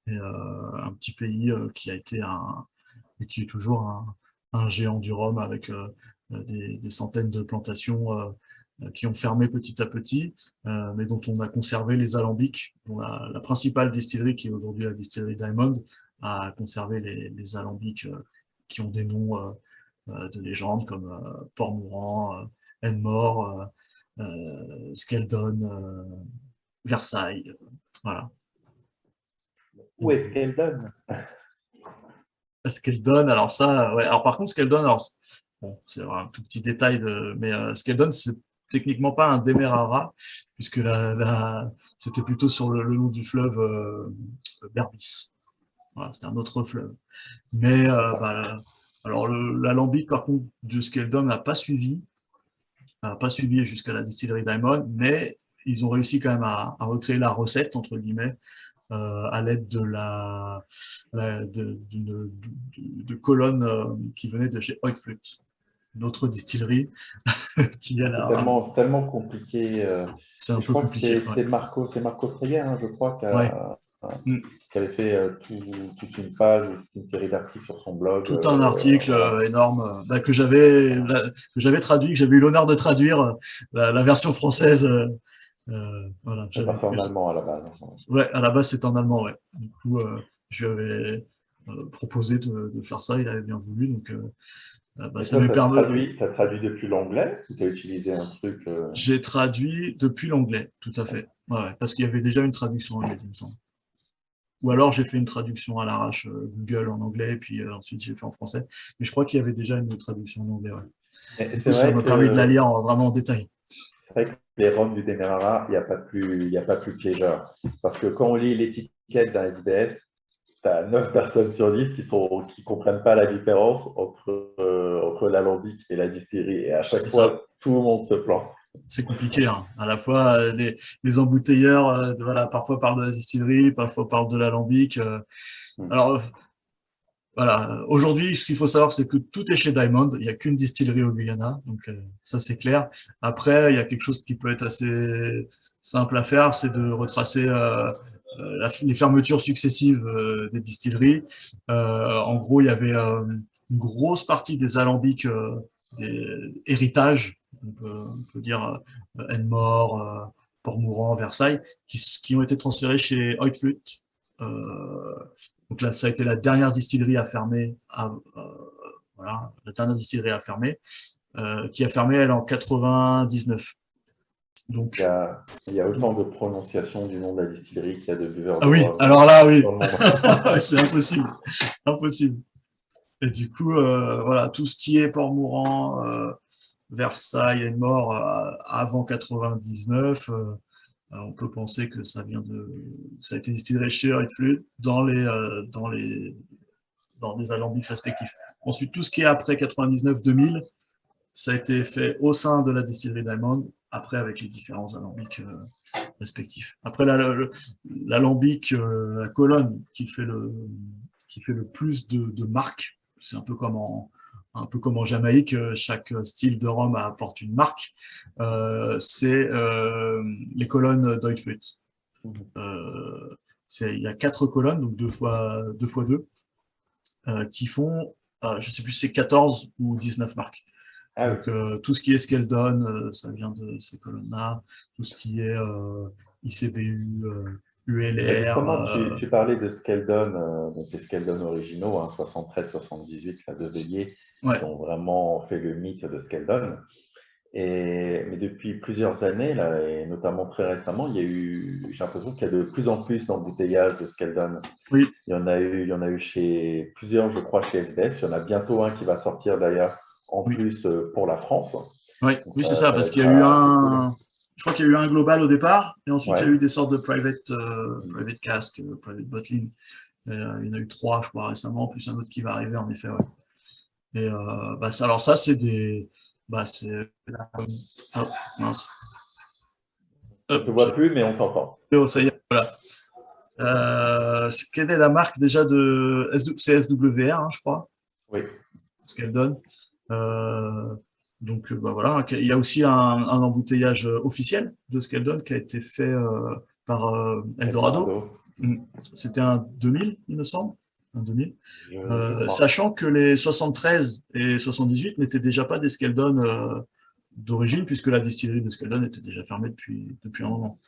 Speaker 1: Et, un petit pays qui a été et qui est toujours un géant du rhum avec des centaines de plantations qui ont fermé petit à petit, mais dont on a conservé les alambics. La principale distillerie, qui est aujourd'hui la distillerie Diamond, a conservé les alambics qui ont des noms de légende comme Port-Mourant, Enmore, Skeldon, Versailles. Voilà.
Speaker 2: Où est-ce qu'elle donne?
Speaker 1: Ce qu'elle donne, alors ça, ouais. Alors par contre, ce qu'elle donne, alors bon, c'est un tout petit détail mais ce qu'elle donne, c'est techniquement pas un Demerara, puisque c'était plutôt sur le long du fleuve Berbice. Voilà, c'était un autre fleuve. Mais alors l'alambic, par contre, de ce qu'elle donne n'a pas suivi jusqu'à la distillerie Diamond, mais ils ont réussi quand même à recréer la recette entre guillemets à l'aide de colonnes qui venaient de chez Hoyt-Flut, une autre distillerie qui a
Speaker 2: C'est tellement compliqué.
Speaker 1: C'est un
Speaker 2: Je
Speaker 1: peu
Speaker 2: crois que
Speaker 1: compliqué.
Speaker 2: c'est Marco Freyer, hein, je crois,
Speaker 1: Ouais. Mm.
Speaker 2: qui avait fait toute une page, toute une série d'articles sur son blog.
Speaker 1: Tout un article
Speaker 2: Voilà.
Speaker 1: énorme que j'avais traduit, que j'avais eu l'honneur de traduire la version française. Voilà,
Speaker 2: C'est en allemand à la base.
Speaker 1: ouais, à la base c'est en allemand, ouais. Du coup, je lui avais proposé de faire ça, il avait bien voulu, donc
Speaker 2: Et
Speaker 1: ça
Speaker 2: toi,
Speaker 1: lui
Speaker 2: tu
Speaker 1: permet.
Speaker 2: as traduit depuis l'anglais ou tu as utilisé un truc
Speaker 1: J'ai traduit depuis l'anglais, tout à fait. Ouais, parce qu'il y avait déjà une traduction anglaise, il me semble. ou alors j'ai fait une traduction à l'arrache Google en anglais, et puis ensuite j'ai fait en français. Mais je crois qu'il y avait déjà une traduction en anglais. Ouais.
Speaker 2: Mais
Speaker 1: Du
Speaker 2: c'est
Speaker 1: coup, ça
Speaker 2: vrai
Speaker 1: m'a permis de la
Speaker 2: que
Speaker 1: lire vraiment en détail.
Speaker 2: c'est vrai que les roms du Demerara, il y a pas plus piégeur. Parce que quand on lit l'étiquette d'un SDS, tu as 9 personnes sur 10 qui comprennent pas la différence entre l'alambic et la distillerie. Et à chaque
Speaker 1: C'est ça.
Speaker 2: fois, tout le monde se plante.
Speaker 1: C'est compliqué, hein. À la fois, les embouteilleurs, voilà, parfois parlent de la distillerie, parfois parlent de l'alambic.
Speaker 2: Hmm.
Speaker 1: Alors, voilà. Aujourd'hui, ce qu'il faut savoir, c'est que tout est chez Diamond. Il n'y a qu'une distillerie au Guyana, donc ça c'est clair. Après, il y a quelque chose qui peut être assez simple à faire, c'est de retracer les fermetures successives des distilleries. En gros, il y avait une grosse partie des alambics, des héritages, on peut dire Enmore, Port-Mourant, Versailles, qui ont été transférés chez Hoyt-Fluit. Donc là, ça a été la dernière distillerie à fermer, voilà, la dernière distillerie à fermer, qui a fermé elle en 99.
Speaker 2: Il y
Speaker 1: Donc,
Speaker 2: a, il y a autant de prononciation du nom de la distillerie qu'il y a de buveurs
Speaker 1: ah
Speaker 2: de
Speaker 1: oui,
Speaker 2: rhum
Speaker 1: alors là,
Speaker 2: dans
Speaker 1: oui,
Speaker 2: le monde.
Speaker 1: c'est impossible, impossible. Et du coup, voilà, tout ce qui est Port-Mourant, Versailles et Mort avant 99, on peut penser que ça a été distillé chez Hoyt-Fluit dans les alambics respectifs. Ensuite, tout ce qui est après 99-2000, ça a été fait au sein de la distillerie Diamond, après avec les différents alambics respectifs. Après, l'alambic, la colonne qui fait le plus de marques, c'est un peu comme en Jamaïque, chaque style de rhum apporte une marque, c'est les colonnes Deutsche. Il y a 4 colonnes, donc 2 fois 2, qui font, je sais plus si c'est 14 ou 19 marques.
Speaker 2: Ah oui.
Speaker 1: Donc tout ce qui est Skeldon, ça vient de ces colonnes-là. Tout ce qui est ICBU,
Speaker 2: Mais
Speaker 1: ULR,
Speaker 2: justement, tu parlais de Skeldon, donc les Skeldon originaux, hein, 73-78, là, de Veillée,
Speaker 1: ouais,
Speaker 2: qui ont vraiment fait le mythe de Skeldon. Mais depuis plusieurs années, là, et notamment très récemment, j'ai l'impression qu'il y a de plus en plus d'embouteillages de Skeldon.
Speaker 1: oui,
Speaker 2: Il y en a eu chez plusieurs, je crois, chez SBS. Il y en a bientôt un qui va sortir d'ailleurs en
Speaker 1: oui,
Speaker 2: plus pour la France.
Speaker 1: oui,
Speaker 2: Donc
Speaker 1: oui, c'est ça,
Speaker 2: ça va
Speaker 1: parce qu'il
Speaker 2: être
Speaker 1: y a eu
Speaker 2: assez cool.
Speaker 1: je crois qu'il y a eu un global au départ, et ensuite il y a
Speaker 2: Ouais.
Speaker 1: eu des sortes de private cask, private bottling. Il y en a eu 3, je crois, récemment, plus un autre qui va arriver, en effet, ouais. Et alors ça, c'est c'est, ah, mince.
Speaker 2: On ne te
Speaker 1: Hop,
Speaker 2: voit plus, mais on t'entend.
Speaker 1: oh, ça y est, voilà. Quelle est la marque déjà c'est SWR, hein, je crois,
Speaker 2: Oui.
Speaker 1: ce qu'elle donne. Euh, donc voilà, il y a aussi un embouteillage officiel de ce qu'elle donne qui a été fait par Eldorado.
Speaker 2: Eldorado.
Speaker 1: Mm. C'était un 2000, il me semble, un 2000.
Speaker 2: Je crois.
Speaker 1: Sachant que les 73 et 78 n'étaient déjà pas des Skeldon d'origine, puisque la distillerie de Skeldon était déjà fermée depuis un moment.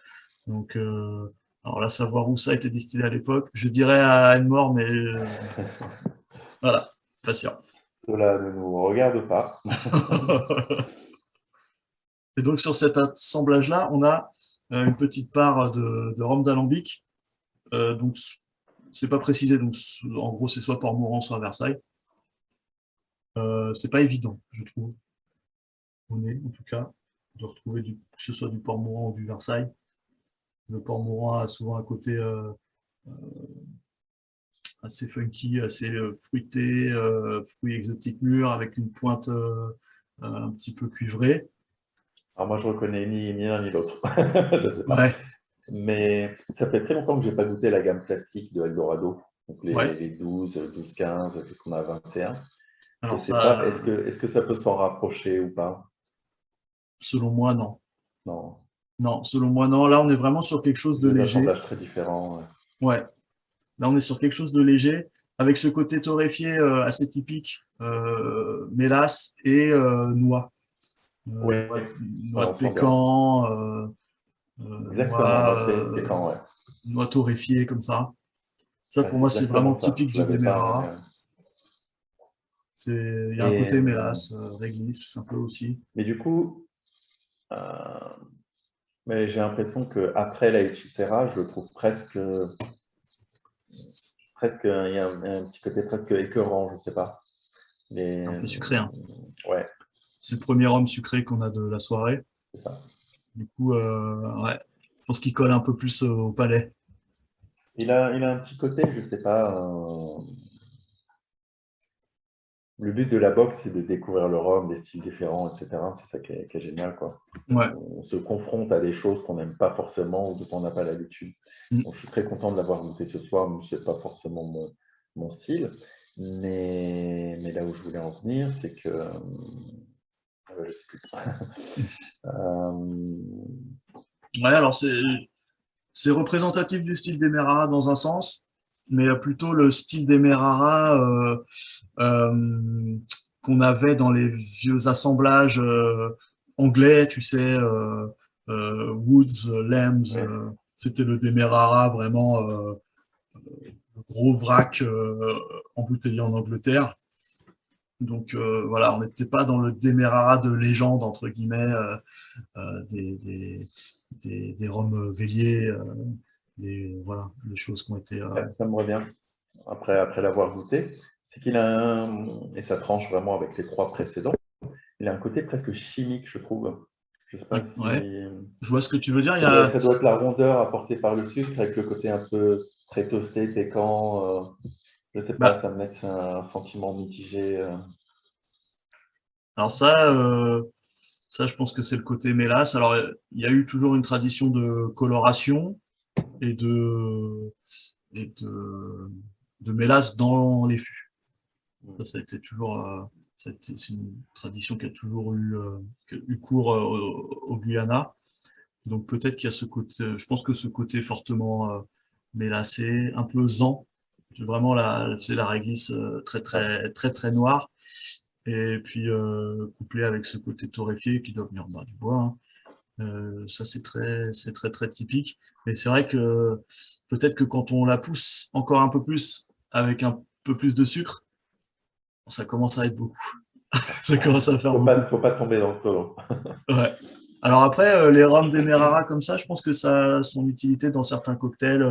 Speaker 1: Donc, alors là, savoir où ça a été distillé à l'époque, je dirais à Enmore, mais voilà, pas sûr.
Speaker 2: Cela ne nous regarde pas.
Speaker 1: Et donc, sur cet assemblage-là, on a une petite part de rhum d'alambic. Donc, c'est pas précisé. Donc, en gros, c'est soit Port-Mourant, soit Versailles. C'est pas évident, je trouve. On est, en tout cas, de retrouver que ce soit du Port-Mourant ou du Versailles. Le Port-Mourant a souvent un côté assez funky, assez fruité, fruits exotiques mûrs, avec une pointe un petit peu cuivrée.
Speaker 2: Alors moi, je reconnais ni l'un ni l'autre. Je ne sais pas.
Speaker 1: Ouais,
Speaker 2: Mais ça fait très longtemps que je n'ai pas goûté la gamme classique de Eldorado. Donc
Speaker 1: ouais.
Speaker 2: les 12, 15, puisqu'on a 21. Je
Speaker 1: Alors
Speaker 2: ne sais pas,
Speaker 1: ça,
Speaker 2: est-ce que ça peut s'en rapprocher ou pas?
Speaker 1: selon moi, non.
Speaker 2: Non.
Speaker 1: Non, selon moi, non. Là, on est vraiment sur quelque chose de
Speaker 2: Deux
Speaker 1: léger.
Speaker 2: assemblages très différents. Ouais.
Speaker 1: Ouais. Là, on est sur quelque chose de léger, avec ce côté torréfié assez typique, mélasse et noix.
Speaker 2: Oui,
Speaker 1: Noix
Speaker 2: ouais,
Speaker 1: de
Speaker 2: on sent bien.
Speaker 1: pécan,
Speaker 2: Exactement, noix de pécan, ouais.
Speaker 1: noix torréfiée comme ça. Ça,
Speaker 2: Ouais,
Speaker 1: pour
Speaker 2: c'est
Speaker 1: moi, c'est vraiment
Speaker 2: exactement ça.
Speaker 1: typique
Speaker 2: Je
Speaker 1: du
Speaker 2: ne l'avais pas, mais,
Speaker 1: Demerara. Il y a un
Speaker 2: et,
Speaker 1: côté mélasse, réglisse, un peu aussi.
Speaker 2: mais du coup, euh, mais j'ai l'impression qu'après la Hechicera, je le trouve presque presque, il y a un petit côté presque écœurant, je ne sais pas.
Speaker 1: C'est un peu sucré, hein.
Speaker 2: Ouais,
Speaker 1: C'est le premier rhum sucré qu'on a de la soirée.
Speaker 2: c'est ça.
Speaker 1: Du coup, ouais, je pense qu'il colle un peu plus au palais.
Speaker 2: Il a un petit côté, je ne sais pas. Le but de la boxe, c'est de découvrir le rhum, des styles différents, etc. C'est ça qui est génial, quoi.
Speaker 1: Ouais.
Speaker 2: On se confronte à des choses qu'on n'aime pas forcément ou dont on n'a pas l'habitude.
Speaker 1: Mm.
Speaker 2: Donc, je suis très content de l'avoir goûté ce soir, mais ce n'est pas forcément mon style. Mais là où je voulais en venir, c'est que. Je ne sais plus.
Speaker 1: Ouais, alors c'est représentatif du style Demerara dans un sens, mais plutôt le style Demerara qu'on avait dans les vieux assemblages anglais, tu sais, Woods, Lambs,
Speaker 2: Ouais,
Speaker 1: c'était le Demerara vraiment le gros vrac embouteillé en Angleterre. Donc voilà, on n'était pas dans le Demerara de légende, entre guillemets, des rhums Vélier, voilà, des choses qui ont été.
Speaker 2: ça me revient. Après l'avoir goûté, c'est qu'il a et ça tranche vraiment avec les trois précédents, il a un côté presque chimique, je trouve. Je ne sais pas
Speaker 1: Ouais,
Speaker 2: si.
Speaker 1: je vois ce que tu veux dire.
Speaker 2: Ça doit être la rondeur apportée par le sucre avec le côté un peu très toasté, pécan. Je ne sais pas,
Speaker 1: Bah,
Speaker 2: ça me laisse un sentiment mitigé.
Speaker 1: alors ça, je pense que c'est le côté mélasse. Alors, il y a eu toujours une tradition de coloration et et de, de mélasse dans les fûts. Ça a été toujours, c'est une tradition qui a toujours eu cours au Guyana. Donc peut-être qu'il y a ce côté, je pense que ce côté fortement mélassé, un peu zan, vraiment c'est la réglisse très très très très noire, et puis couplé avec ce côté torréfié qui doit venir du bois. Hein. Ça c'est très très typique. Mais c'est vrai que peut-être que quand on la pousse encore un peu plus avec un peu plus de sucre, ça commence à être beaucoup. Ça commence à faire beaucoup.
Speaker 2: Faut pas tomber dans le colon.
Speaker 1: Ouais. Alors après, les rhums demerara comme ça, je pense que ça a son utilité dans certains cocktails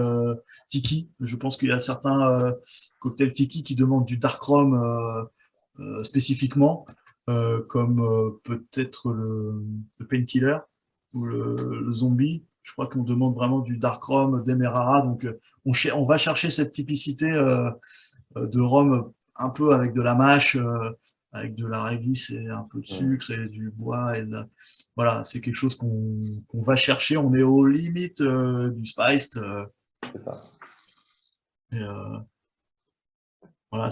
Speaker 1: tiki. Je pense qu'il y a certains cocktails tiki qui demandent du dark rum spécifiquement, comme peut-être le painkiller ou le zombie. Je crois qu'on demande vraiment du dark rum demerara. Donc on va chercher cette typicité de rhum un peu avec de la mâche, avec de la réglisse et un peu de sucre et du bois. Voilà, c'est quelque chose qu'on va chercher. On est aux limites du spiced.
Speaker 2: C'est ça.
Speaker 1: Et, voilà,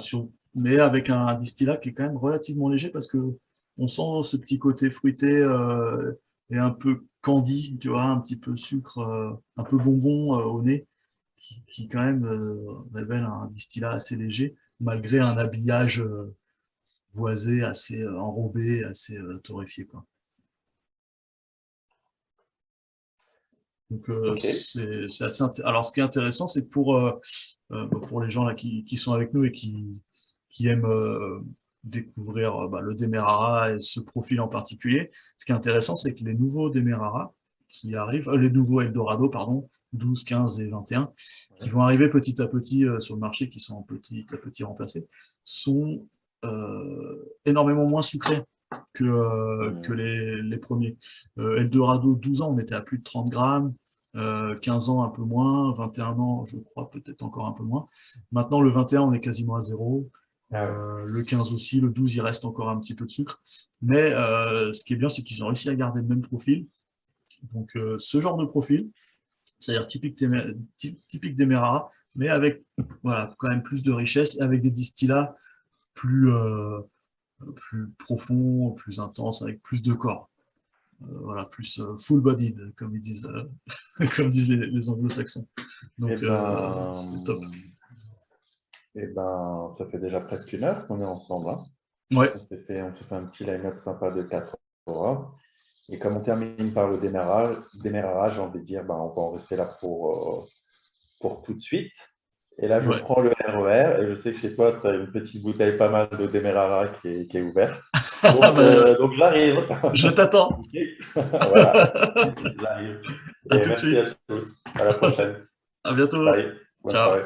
Speaker 1: mais avec un distillat qui est quand même relativement léger parce que on sent ce petit côté fruité et un peu candy, tu vois, un petit peu sucre, un peu bonbon au nez, qui quand même révèle un distillat assez léger, malgré un habillage boisé, assez enrobé, assez torréfié, quoi. Donc
Speaker 2: Ok.
Speaker 1: c'est assez alors ce qui est intéressant, c'est que pour les gens là qui sont avec nous et qui aiment découvrir le Demerara et ce profil en particulier, ce qui est intéressant, c'est que les nouveaux Demerara qui arrivent, les nouveaux Eldorado, pardon, 12, 15 et 21, qui vont arriver petit à petit sur le marché, qui sont petit à petit remplacés, sont énormément moins sucrés que les premiers. Eldorado, 12 ans, on était à plus de 30 grammes. 15 ans, un peu moins. 21 ans, je crois, peut-être encore un peu moins. Maintenant, le 21, on est quasiment à zéro.
Speaker 2: Ah ouais.
Speaker 1: Le 15 aussi. Le 12, il reste encore un petit peu de sucre. Mais ce qui est bien, c'est qu'ils ont réussi à garder le même profil. Donc, ce genre de profil, c'est-à-dire typique Demerara, mais avec voilà, quand même plus de richesse et avec des distillats plus, plus profonds, plus intenses, avec plus de corps. Voilà, plus full-bodied, comme ils disent, comme disent les anglo-saxons.
Speaker 2: Eh
Speaker 1: Donc, c'est top.
Speaker 2: ben, ça fait déjà presque une heure qu'on est ensemble, hein.
Speaker 1: Ouais,
Speaker 2: On s'est fait un petit line-up sympa de 4 heures. Et comme on termine par le démarrage, j'ai envie de dire, on va en rester là pour tout de suite. Et là, je
Speaker 1: ouais.
Speaker 2: prends le RER et je sais que chez toi, tu as une petite bouteille pas mal de Demerara qui est ouverte.
Speaker 1: Ah bah,
Speaker 2: Donc j'arrive.
Speaker 1: je t'attends.
Speaker 2: Voilà, j'arrive.
Speaker 1: À
Speaker 2: Et
Speaker 1: tout de
Speaker 2: merci à
Speaker 1: suite.
Speaker 2: tous. À la prochaine.
Speaker 1: À bientôt.
Speaker 2: Bye. Bonne
Speaker 1: Ciao.
Speaker 2: soirée.